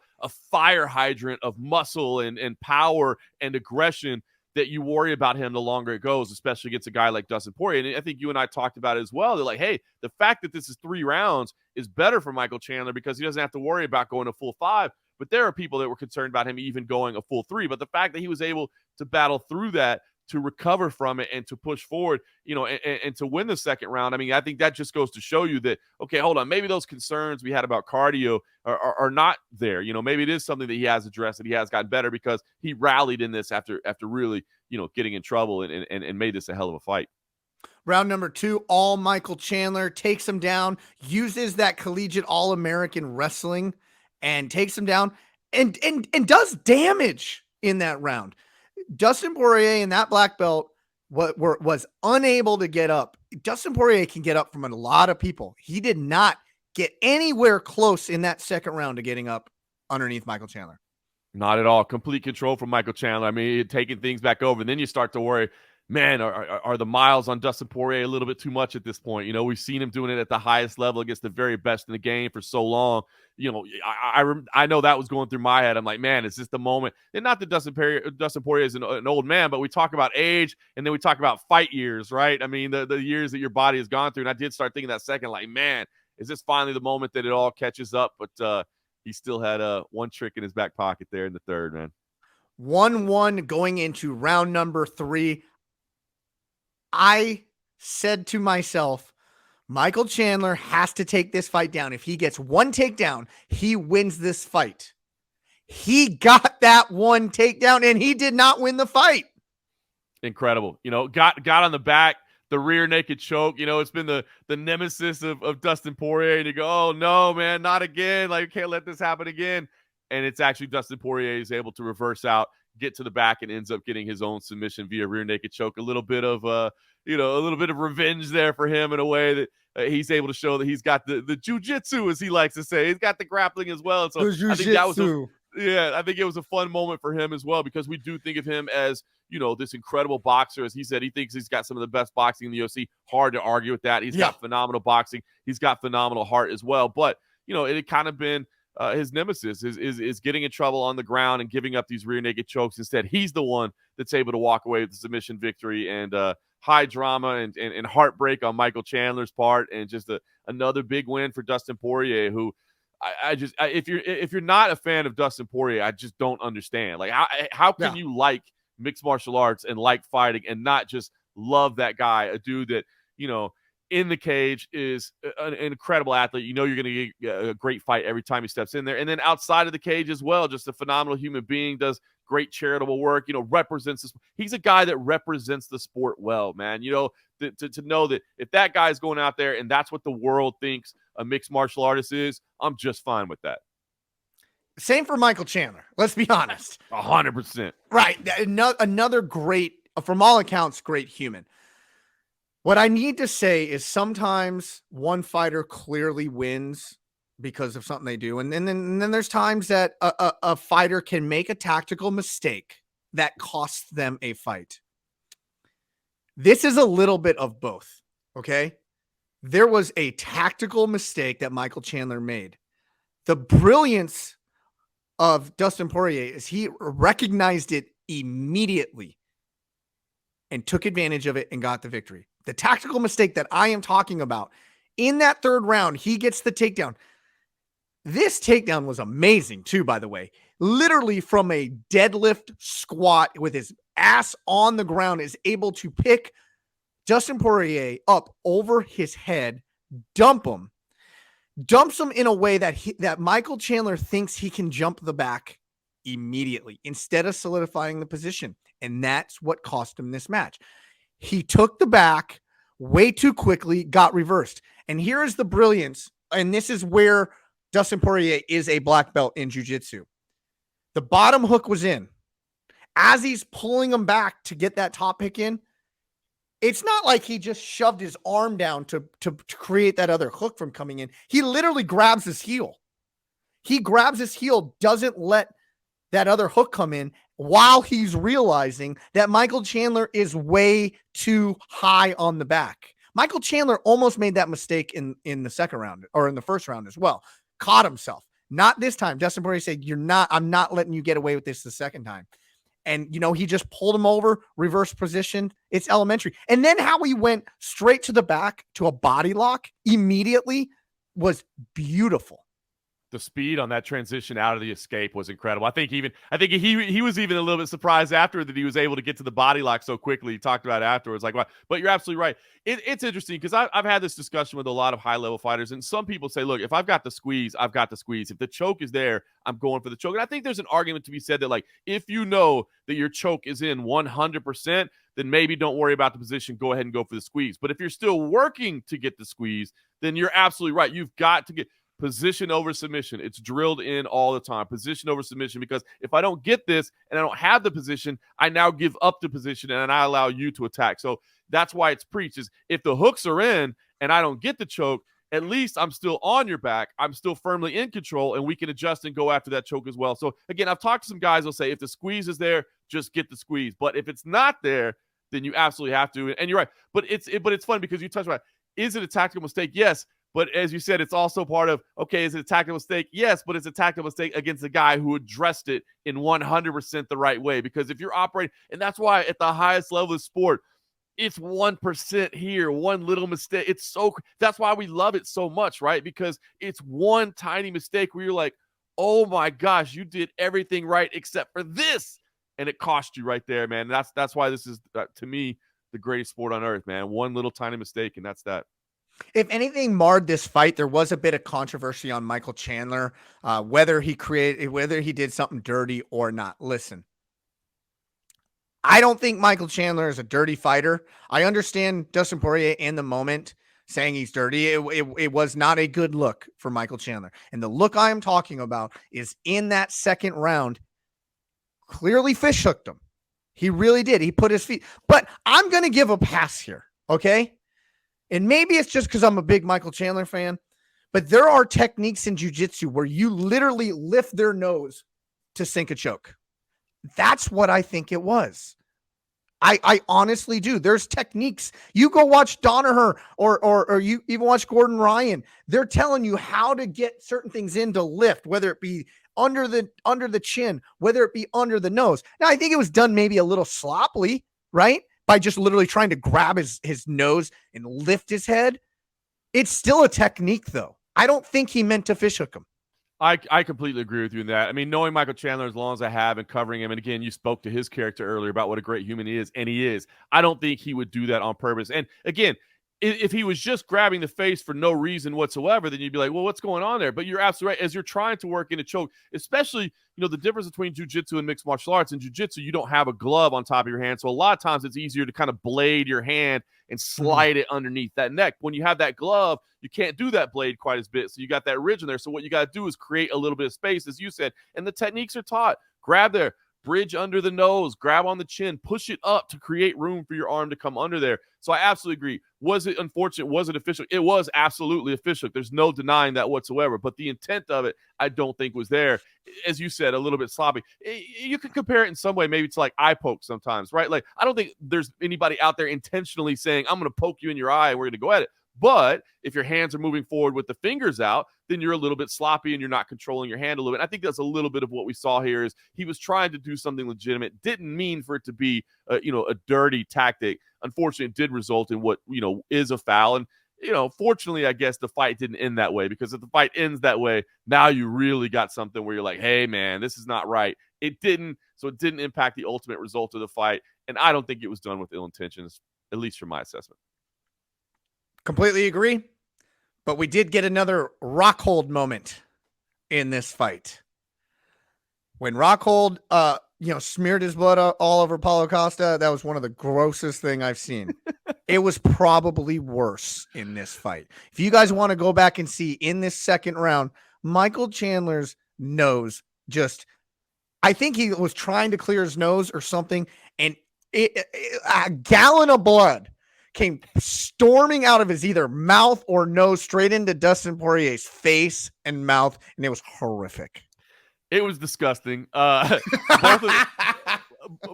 fire hydrant of muscle and power and aggression that you worry about him the longer it goes, especially against a guy like Dustin Poirier. And I think you and I talked about it as well. They're like, hey, the fact that this is 3 rounds is better for Michael Chandler because he doesn't have to worry about going a full 5. But there are people that were concerned about him even going a full 3. But the fact that he was able to battle through that, to recover from it and to push forward, and to win the second round. I mean, I think that just goes to show you that, okay, hold on, maybe those concerns we had about cardio are not there. Maybe it is something that he has addressed, that he has gotten better because he rallied in this after really, getting in trouble and made this a hell of a fight. Round number 2, all Michael Chandler takes him down, uses that collegiate All-American wrestling and takes him down and does damage in that round. Dustin Poirier in that black belt was unable to get up. Dustin Poirier can get up from a lot of people. He did not get anywhere close in that second round to getting up underneath Michael Chandler. Not at all. Complete control from Michael Chandler. I mean, taking things back over. And then you start to worry, man, are the miles on Dustin Poirier a little bit too much at this point? We've seen him doing it at the highest level against the very best in the game for so long. I know that was going through my head. I'm like, man, is this the moment? And not that Dustin Poirier is an old man, but we talk about age and then we talk about fight years, right? I mean, the years that your body has gone through. And I did start thinking that second, like, man, is this finally the moment that it all catches up? But he still had one trick in his back pocket there in the third, man. 1-1 going into round number 3. I said to myself, Michael Chandler has to take this fight down. If he gets one takedown, he wins this fight. He got that one takedown, and he did not win the fight. Incredible. Got on the back, the rear naked choke. It's been the nemesis of Dustin Poirier. And you go, oh, no, man, not again. Like, can't let this happen again. And it's actually Dustin Poirier is able to reverse out, get to the back, and ends up getting his own submission via rear naked choke. A little bit of revenge there for him in a way that he's able to show that he's got the jujitsu, as he likes to say. He's got the grappling as well. And so I think that was I think it was a fun moment for him as well, because we do think of him as, this incredible boxer. As he said, he thinks he's got some of the best boxing in the UFC. Hard to argue with that. He's got phenomenal boxing. He's got phenomenal heart as well. But, it had kind of been his nemesis is getting in trouble on the ground and giving up these rear naked chokes. Instead, he's the one that's able to walk away with the submission victory, and high drama and heartbreak on Michael Chandler's part, and just another big win for Dustin Poirier, who if you're not a fan of Dustin Poirier, I just don't understand. Like, how can you like mixed martial arts and like fighting and not just love that guy, a dude that, in the cage is an incredible athlete. You're going to get a great fight every time he steps in there. And then outside of the cage as well, just a phenomenal human being, does great charitable work, represents this. He's a guy that represents the sport well, man. To know that if that guy's going out there and that's what the world thinks a mixed martial artist is, I'm just fine with that. Same for Michael Chandler. Let's be honest. 100%. Right. Another great, from all accounts, great human. What I need to say is sometimes one fighter clearly wins because of something they do. And then there's times that a fighter can make a tactical mistake that costs them a fight. This is a little bit of both. Okay. There was a tactical mistake that Michael Chandler made. The brilliance of Dustin Poirier is he recognized it immediately and took advantage of it and got the victory. The tactical mistake that I am talking about, in that third round, he gets the takedown. This takedown was amazing too, by the way. Literally from a deadlift squat with his ass on the ground, is able to pick Dustin Poirier up over his head, dumps him in a way that Michael Chandler thinks he can jump the back immediately instead of solidifying the position. And that's what cost him this match. He took the back way too quickly, got reversed. And here is the brilliance. And this is where Dustin Poirier is a black belt in jiu-jitsu. The bottom hook was in. As he's pulling him back to get that top pick in, it's not like he just shoved his arm down to create that other hook from coming in. He literally grabs his heel. He grabs his heel, doesn't let that other hook come in while he's realizing that Michael Chandler is way too high on the back. Michael Chandler almost made that mistake in the second round or in the first round as well. Caught himself. Not this time. Dustin Poirier said, I'm not letting you get away with this the second time. And, he just pulled him over, reverse position. It's elementary. And then how he went straight to the back to a body lock immediately was beautiful. The speed on that transition out of the escape was incredible. I think he was even a little bit surprised after that he was able to get to the body lock so quickly. He talked about it afterwards. Like, wow. But you're absolutely right. It's interesting because I've had this discussion with a lot of high-level fighters, and some people say, look, if I've got the squeeze, I've got the squeeze. If the choke is there, I'm going for the choke. And I think there's an argument to be said that, like, if you know that your choke is in 100%, then maybe don't worry about the position. Go ahead and go for the squeeze. But if you're still working to get the squeeze, then you're absolutely right. You've got to get position over submission. It's drilled in all the time. Position over submission, because if I don't get this and I don't have the position, I now give up the position and I allow you to attack. So that's why it's preached, is if the hooks are in and I don't get the choke, at least I'm still on your back. I'm still firmly in control, and we can adjust and go after that choke as well. So again, I've talked to some guys who'll say if the squeeze is there, just get the squeeze. But if it's not there, then you absolutely have to. And you're right. But it's fun because you touched on it. Is it a tactical mistake? Yes. But as you said, it's also part of, okay, is it a tactical mistake? Yes, but it's a tactical mistake against a guy who addressed it in 100% the right way. Because if you're operating, and that's why at the highest level of sport, it's 1% here, one little mistake. That's why we love it so much, right? Because it's one tiny mistake where you're like, oh my gosh, you did everything right except for this. And it cost you right there, man. That's why this is, to me, the greatest sport on earth, man. One little tiny mistake, and that's that. If anything marred this fight, there was a bit of controversy on Michael Chandler, whether he did something dirty or not. Listen, I don't think Michael Chandler is a dirty fighter. I understand Dustin Poirier in the moment saying he's dirty. It was not a good look for Michael Chandler. And the look I am talking about is in that second round, clearly fish hooked him. He really did. He put his feet. But I'm going to give a pass here, okay? And maybe it's just because I'm a big Michael Chandler fan, but there are techniques in jiu-jitsu where you literally lift their nose to sink a choke. That's what I think it was. I honestly do. There's techniques. You go watch Danaher or you even watch Gordon Ryan. They're telling you how to get certain things in to lift, whether it be under the chin, whether it be under the nose. Now, I think it was done maybe a little sloppily, right? By just literally trying to grab his nose and lift his head. It's still a technique, though. I don't think he meant to fish hook him. I completely agree with you in that. I mean, knowing Michael Chandler as long as I have and covering him, and again, you spoke to his character earlier about what a great human he is, and he is. I don't think he would do that on purpose. And again, if he was just grabbing the face for no reason whatsoever, then you'd be like, well, what's going on there? But you're absolutely right. As you're trying to work in a choke, especially, the difference between jiu-jitsu and mixed martial arts. In jiu-jitsu, you don't have a glove on top of your hand. So a lot of times it's easier to kind of blade your hand and slide it underneath that neck. When you have that glove, you can't do that blade quite as bit. So you got that ridge in there. So what you got to do is create a little bit of space, as you said. And the techniques are taught. Grab there. Bridge under the nose, grab on the chin, push it up to create room for your arm to come under there. So I absolutely agree. Was it unfortunate? Was it official? It was absolutely official. There's no denying that whatsoever. But the intent of it, I don't think was there. As you said, a little bit sloppy. You could compare it in some way, maybe to like eye poke sometimes, right? Like, I don't think there's anybody out there intentionally saying, I'm going to poke you in your eye and we're going to go at it. But if your hands are moving forward with the fingers out, then you're a little bit sloppy and you're not controlling your hand a little bit. I think that's a little bit of what we saw here is he was trying to do something legitimate. Didn't mean for it to be, a dirty tactic. Unfortunately, it did result in what, is a foul. And, fortunately, I guess the fight didn't end that way, because if the fight ends that way, now you really got something where you're like, hey, man, this is not right. It didn't. So it didn't impact the ultimate result of the fight. And I don't think it was done with ill intentions. at least from my assessment. Completely agree. But we did get another Rockhold moment in this fight. When Rockhold, smeared his blood all over Paulo Costa, that was one of the grossest thing I've seen. It was probably worse in this fight. If you guys want to go back and see in this second round, Michael Chandler's nose I think he was trying to clear his nose or something, and a gallon of blood came storming out of his either mouth or nose straight into Dustin Poirier's face and mouth, and it was horrific. It was disgusting.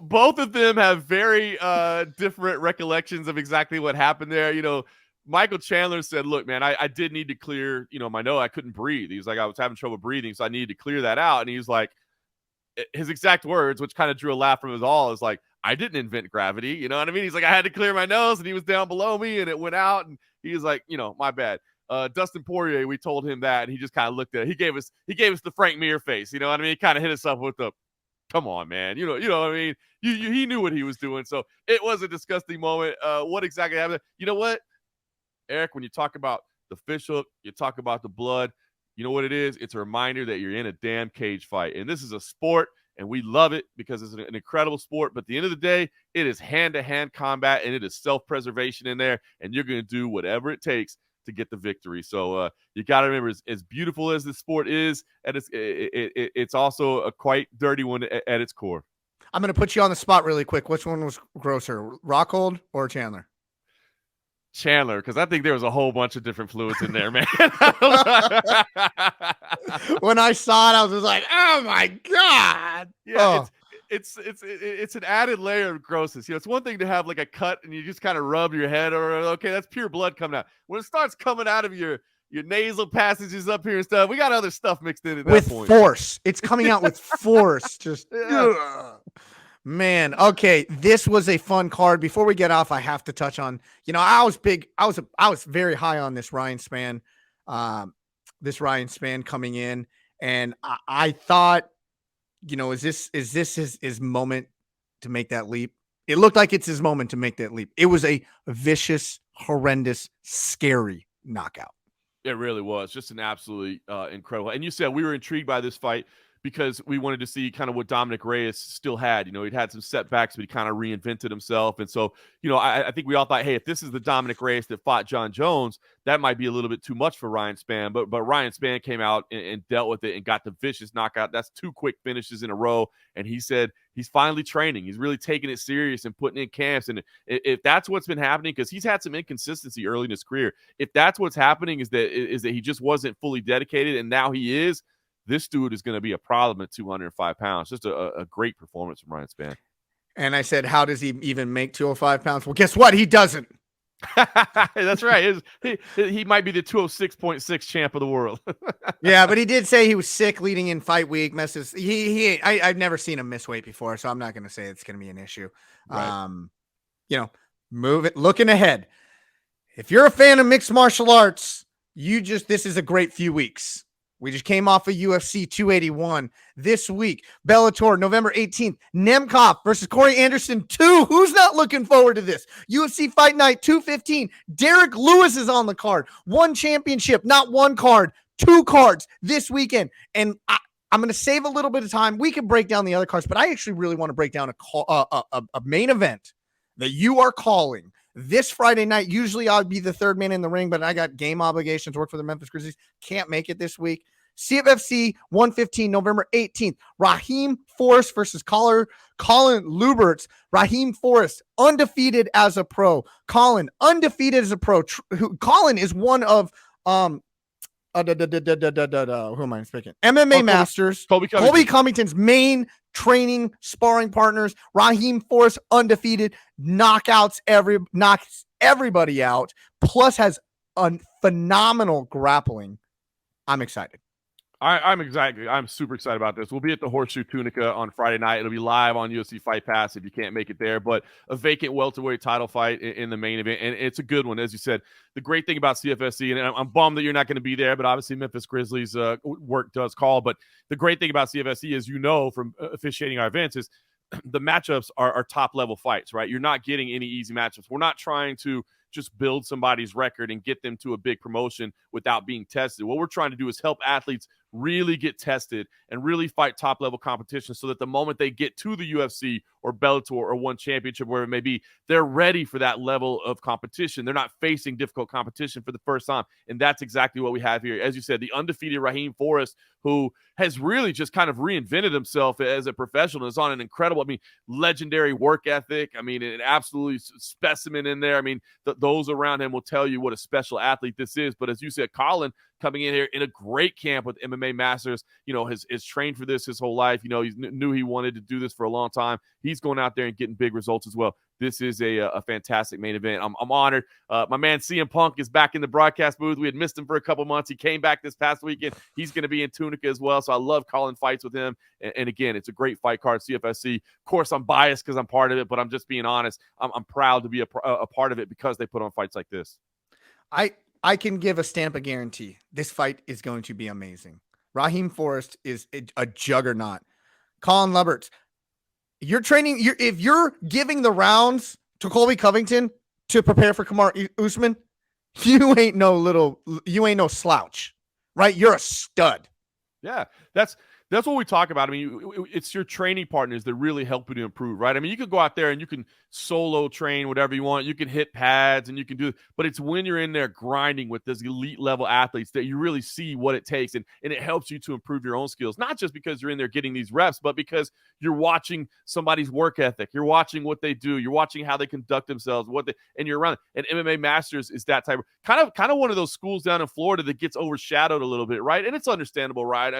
Both of them have very different recollections of exactly what happened there. Michael Chandler said, look, man, I did need to clear, my nose. I couldn't breathe. He was like, I was having trouble breathing, so I needed to clear that out. And he was like, his exact words, which kind of drew a laugh from us all, is like, I didn't invent gravity. You know what I mean? He's like, I had to clear my nose, and he was down below me, and it went out. And he was like, my bad. Dustin Poirier, we told him that, and he just kind of looked at it. He gave us the Frank Mir face. You know what I mean? He kind of hit us up with the, come on, man. You know what I mean? He knew what he was doing. So it was a disgusting moment. What exactly happened? You know what, Eric, when you talk about the fish hook, you talk about the blood, you know what it is? It's a reminder that you're in a damn cage fight. And this is a sport, and we love it because it's an incredible sport. But at the end of the day, it is hand-to-hand combat, and it is self-preservation in there, and you're going to do whatever it takes to get the victory. So you got to remember, as beautiful as the sport is, and it's also a quite dirty one at its core. I'm going to put you on the spot really quick. Which one was grosser, Rockhold or Chandler? Chandler, because I think there was a whole bunch of different fluids in there, man. When I saw it, I was just like, "Oh my god!" Yeah, it's an added layer of grossness. It's one thing to have like a cut and you just kind of rub your head, or okay, that's pure blood coming out. When it starts coming out of your nasal passages up here and stuff, we got other stuff mixed in at that point. With force, it's coming out with force. Just. Yeah. Man, okay, this was a fun card. Before we get off, I have to touch on, I was very high on this Ryan Spann coming in, and I thought, is this his moment to make that leap? It looked like it's his moment to make that leap. It was a vicious, horrendous, scary knockout. It really was just an absolutely incredible. And you said we were intrigued by this fight because we wanted to see kind of what Dominic Reyes still had. He'd had some setbacks, but he kind of reinvented himself. And so, I think we all thought, hey, if this is the Dominic Reyes that fought John Jones, that might be a little bit too much for Ryan Spann. But Ryan Spann came out and dealt with it and got the vicious knockout. That's 2 quick finishes in a row. And he said he's finally training. He's really taking it serious and putting in camps. And if that's what's been happening, because he's had some inconsistency early in his career, if that's what's happening is that he just wasn't fully dedicated, and now he is, this dude is going to be a problem at 205 pounds. Just a great performance from Ryan Spann. And I said, how does he even make 205 pounds? Well, guess what? He doesn't. That's right. He might be the 206.6 champ of the world. Yeah, but he did say he was sick leading in fight week. I've never seen him miss weight before, so I'm not going to say it's going to be an issue. Right. Looking ahead. If you're a fan of mixed martial arts, this is a great few weeks. We just came off of UFC 281 this week. Bellator, November 18th. Nemkov versus Corey Anderson 2. Who's not looking forward to this? UFC Fight Night 215. Derek Lewis is on the card. 1 championship, not 1 card, 2 cards this weekend. And I'm going to save a little bit of time. We can break down the other cards, but I actually really want to break down a main event that you are calling this Friday night. Usually I'd be the third man in the ring, but I got game obligations, work for the Memphis Grizzlies. Can't make it this week. CFFC 115, November 18th. Raheem Forrest versus Colin Luberts. Raheem Forrest, undefeated as a pro. Colin, undefeated as a pro. Colin is one of who am I speaking? MMA Masters. Colby Covington's main training sparring partners. Raheem Forrest, undefeated, knocks everybody out, plus has a phenomenal grappling. I'm excited. I'm super excited about this. We'll be at the Horseshoe Tunica on Friday night. It'll be live on UFC Fight Pass if you can't make it there. But a vacant welterweight title fight in the main event, and it's a good one, as you said. The great thing about CFSC, and I'm bummed that you're not going to be there, but obviously Memphis Grizzlies work does call. But the great thing about CFSC is, from officiating our events, is the matchups are top level fights, right? You're not getting any easy matchups. We're not trying to just build somebody's record and get them to a big promotion without being tested. What we're trying to do is help athletes really get tested and really fight top level competition so that the moment they get to the UFC or Bellator or one championship, wherever it may be, they're ready for that level of competition. They're not facing difficult competition for the first time. And that's exactly what we have here. As you said, the undefeated Raheem Forrest, who has really just kind of reinvented himself as a professional, is on an incredible, legendary work ethic. An absolutely specimen in there. Those around him will tell you what a special athlete this is. But as you said, Colin coming in here in a great camp with MMA Masters, has trained for this his whole life. He knew he wanted to do this for a long time. He's going out there and getting big results as well. This is a fantastic main event. I'm honored. My man CM Punk is back in the broadcast booth. We had missed him for a couple months. He came back this past weekend. He's going to be in Tunica as well. So I love calling fights with him. And again, it's a great fight card, CFSC. Of course, I'm biased because I'm part of it, but I'm just being honest. I'm proud to be a part of it because they put on fights like this. I can give a stamp of guarantee. This fight is going to be amazing. Raheem Forrest is a juggernaut. Colin Luberts, if you're giving the rounds to Colby Covington to prepare for Kamaru Usman, you ain't no slouch, right? You're a stud. Yeah, that's what we talk about. It's your training partners that really help you to improve, right? You could go out there and you can solo train whatever you want. You can hit pads and you can do, but it's when you're in there grinding with this elite level athletes that you really see what it takes. And it helps you to improve your own skills, not just because you're in there getting these reps, but because you're watching somebody's work ethic. You're watching what they do. You're watching how they conduct themselves, and you're around. And MMA Masters is that type of kind of one of those schools down in Florida that gets overshadowed a little bit, right? And it's understandable, right?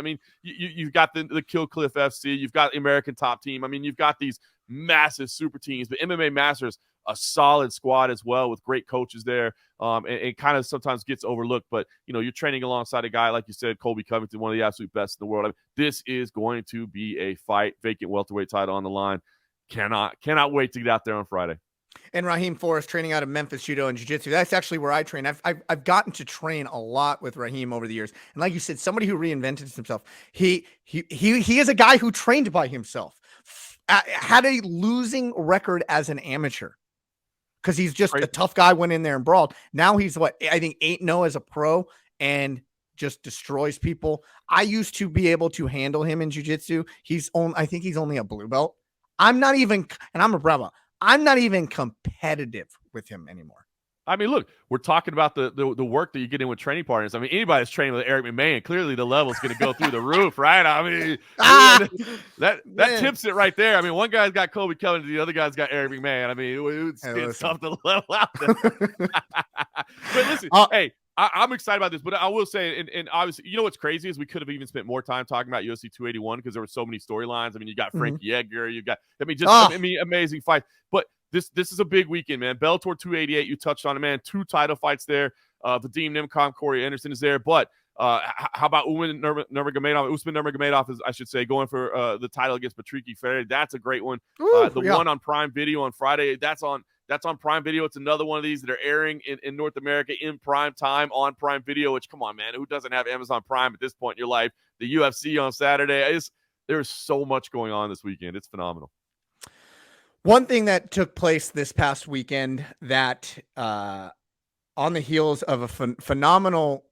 You've got the Kill Cliff FC, you've got the American Top Team. You've got these massive super teams, but MMA Masters, a solid squad as well with great coaches there. And kind of sometimes gets overlooked, but you're training alongside a guy, like you said, Colby Covington, one of the absolute best in the world. This is going to be a fight, vacant welterweight title on the line. Cannot wait to get out there on Friday. And Raheem Forrest training out of Memphis Judo and Jiu-Jitsu. That's actually where I train. I've gotten to train a lot with Raheem over the years. And like you said, somebody who reinvented himself. He is a guy who trained by himself. Had a losing record as an amateur because he's just a tough guy, went in there and brawled. Now he's 8-0 as a pro and just destroys people. I used to be able to handle him in jiu-jitsu. I think he's only a blue belt. I'm not even competitive with him anymore. Look, we're talking about the work that you get in with training partners. Anybody that's training with Eric McMahon, clearly the level is going to go through the roof, right? That tips it right there. One guy's got Colby Covington, the other guy's got Eric McMahon. It's tough to level out there. But listen, hey, I'm excited about this, but I will say, and obviously, what's crazy is we could have even spent more time talking about UFC 281 because there were so many storylines. You got Frankie Edgar, you got, amazing fights. But this is a big weekend, man. Bellator 288, you touched on it, man. 2 title fights there. Vadim Nemkov, Corey Anderson is there. But how about Usman Nurmagomedov, I should say, going for the title against Patricky Ferreira? That's a great one. One on Prime Video on Friday, that's on Prime Video. It's another one of these that are airing in North America in prime time on Prime Video, which, come on, man, who doesn't have Amazon Prime at this point in your life? The UFC on Saturday. There's so much going on this weekend. It's phenomenal. One thing that took place this past weekend that on the heels of a phenomenal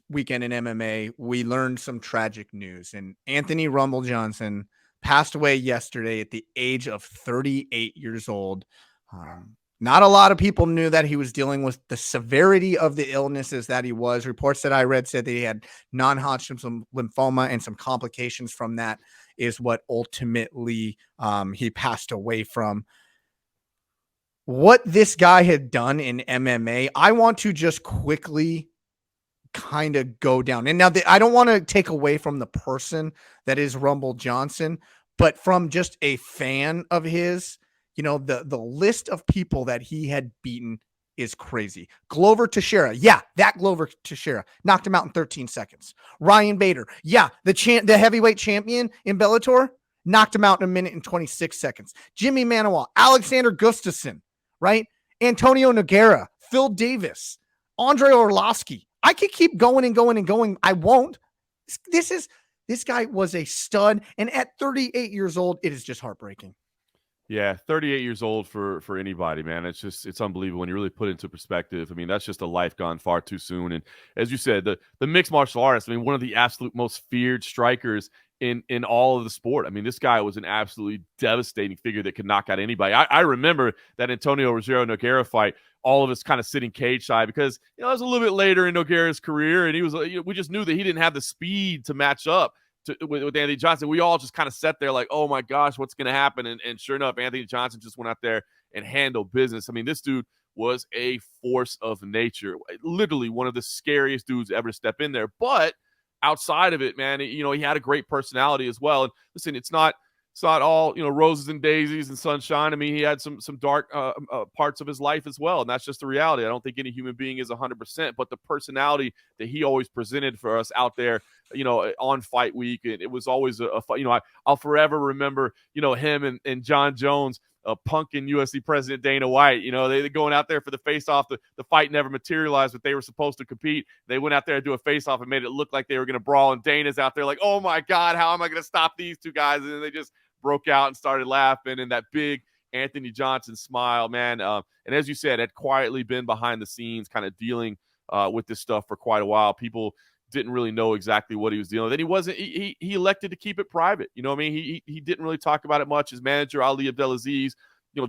weekend in MMA, we learned some tragic news. And Anthony Rumble Johnson passed away yesterday at the age of 38 years old. Not a lot of people knew that he was dealing with the severity of the illnesses that he was. Reports that I read said that he had non-Hodgkin's lymphoma, and some complications from that is what ultimately he passed away from. What this guy had done in MMA, I want to just quickly kind of go down. And now I don't want to take away from the person that is Rumble Johnson, but from just a fan of his, the list of people that he had beaten is crazy. Glover Teixeira. Yeah, that Glover Teixeira knocked him out in 13 seconds. Ryan Bader. Yeah, the heavyweight champion in Bellator knocked him out in 1 minute and 26 seconds. Jimmy Manuwa, Alexander Gustafsson, right? Antonio Nogueira, Phil Davis, Andre Orlovsky. I could keep going and going and going. I won't. This guy was a stud. And at 38 years old, it is just heartbreaking. Yeah, 38 years old for anybody, man. It's unbelievable when you really put it into perspective. I mean, that's just a life gone far too soon. And as you said, the mixed martial artist, I mean, one of the absolute most feared strikers in all of the sport. I mean, this guy was an absolutely devastating figure that could knock out anybody. I remember that Antonio Rosario Nogueira fight, all of us kind of sitting cage side because it was a little bit later in Nogueira's career, and he was we just knew that he didn't have the speed to match up with Anthony Johnson. We all just kind of sat there like, oh my gosh, what's going to happen? And sure enough, Anthony Johnson just went out there and handled business. I mean, this dude was a force of nature, literally one of the scariest dudes ever to step in there. But outside of it, man, he had a great personality as well. And listen, it's not all, roses and daisies and sunshine. I mean, he had some dark parts of his life as well. And that's just the reality. I don't think any human being is 100%, but the personality that he always presented for us out there, on fight week, and it was always a fight. I'll forever remember, him and John Jones, punking UFC president Dana White. They going out there for the face-off. The fight never materialized, but they were supposed to compete. They went out there to do a face-off and made it look like they were going to brawl, and Dana's out there like, oh my God, how am I going to stop these two guys? And then they just broke out and started laughing, and that big Anthony Johnson smile, man. And as you said, had quietly been behind the scenes kind of dealing with this stuff for quite a while. People didn't really know exactly what he was dealing with. And he elected to keep it private. I mean, he didn't really talk about it much. His manager, Ali Abdelaziz,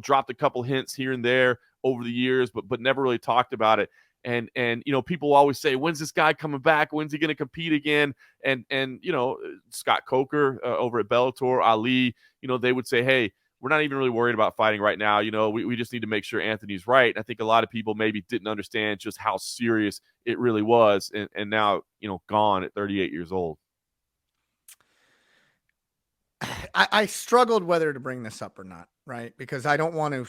dropped a couple hints here and there over the years, but never really talked about it. And people always say, when's this guy coming back? When's he going to compete again? And Scott Coker over at Bellator, Ali, they would say, hey, we're not even really worried about fighting right now. We just need to make sure Anthony's right. And I think a lot of people maybe didn't understand just how serious it really was. And now, gone at 38 years old. I struggled whether to bring this up or not, right? Because I don't want to,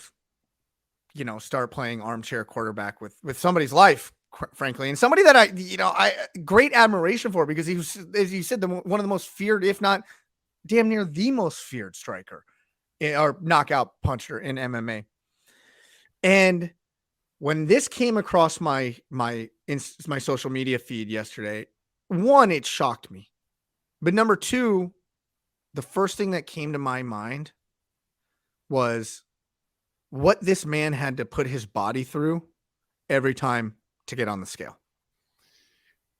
start playing armchair quarterback with somebody's life, frankly. And somebody that I great admiration for, because he was, as you said, one of the most feared, if not damn near the most feared striker or knockout puncher in MMA. And when this came across my social media feed yesterday, one, it shocked me. But number two, the first thing that came to my mind was what this man had to put his body through every time to get on the scale.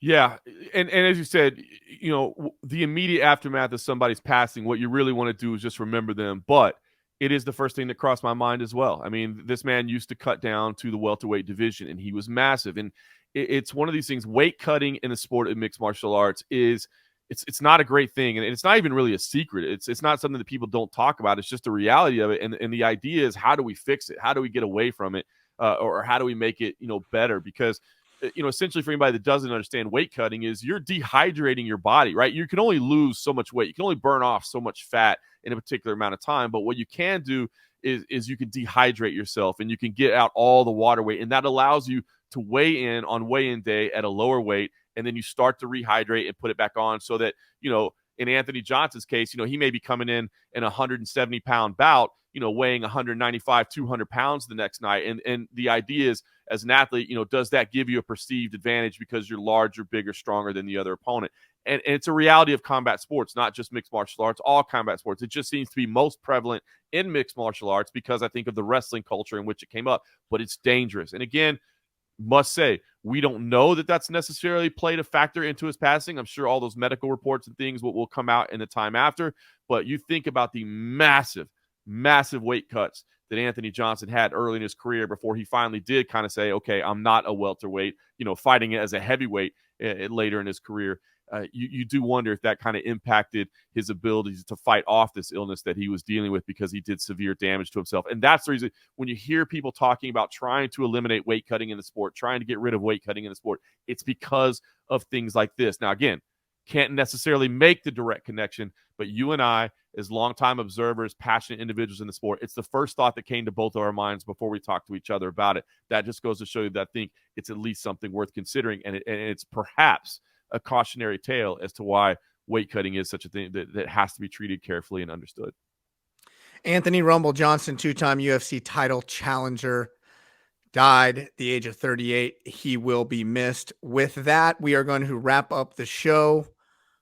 Yeah. And as you said, the immediate aftermath of somebody's passing, what you really want to do is just remember them. But it is the first thing that crossed my mind as well. I mean, this man used to cut down to the welterweight division, and he was massive. And it's one of these things, weight cutting in the sport of mixed martial arts is it's not a great thing. And it's not even really a secret. It's not something that people don't talk about. It's just the reality of it. And the idea is, how do we fix it? How do we get away from it? Or how do we make it, better? Because essentially, for anybody that doesn't understand, weight cutting is you're dehydrating your body, right? You can only lose so much weight. You can only burn off so much fat in a particular amount of time. But what you can do is you can dehydrate yourself, and you can get out all the water weight. And that allows you to weigh in on weigh-in day at a lower weight. And then you start to rehydrate and put it back on, so that, in Anthony Johnson's case, he may be coming in a 170-pound bout, weighing 195, 200 pounds the next night. And the idea is, as an athlete, does that give you a perceived advantage because you're larger, bigger, stronger than the other opponent? And it's a reality of combat sports, not just mixed martial arts, all combat sports. It just seems to be most prevalent in mixed martial arts because I think of the wrestling culture in which it came up. But it's dangerous. And again, must say, we don't know that that's necessarily played a factor into his passing. I'm sure all those medical reports and things will come out in the time after. But you think about the massive weight cuts that Anthony Johnson had early in his career before he finally did kind of say, okay, I'm not a welterweight, fighting it as a heavyweight later in his career. You do wonder if that kind of impacted his ability to fight off this illness that he was dealing with, because he did severe damage to himself. And that's the reason when you hear people talking about trying to eliminate weight cutting in the sport, trying to get rid of weight cutting in the sport, it's because of things like this. Now, again, can't necessarily make the direct connection, but you and I, as longtime observers, passionate individuals in the sport, it's the first thought that came to both of our minds before we talked to each other about it. That just goes to show you that I think it's at least something worth considering. And it's perhaps a cautionary tale as to why weight cutting is such a thing that has to be treated carefully and understood. Anthony Rumble Johnson, two-time UFC title challenger, died at the age of 38. He will be missed. With that, we are going to wrap up the show.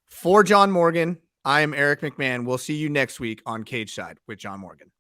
For John Morgan, I am Eric McMahon. We'll see you next week on Cageside with John Morgan.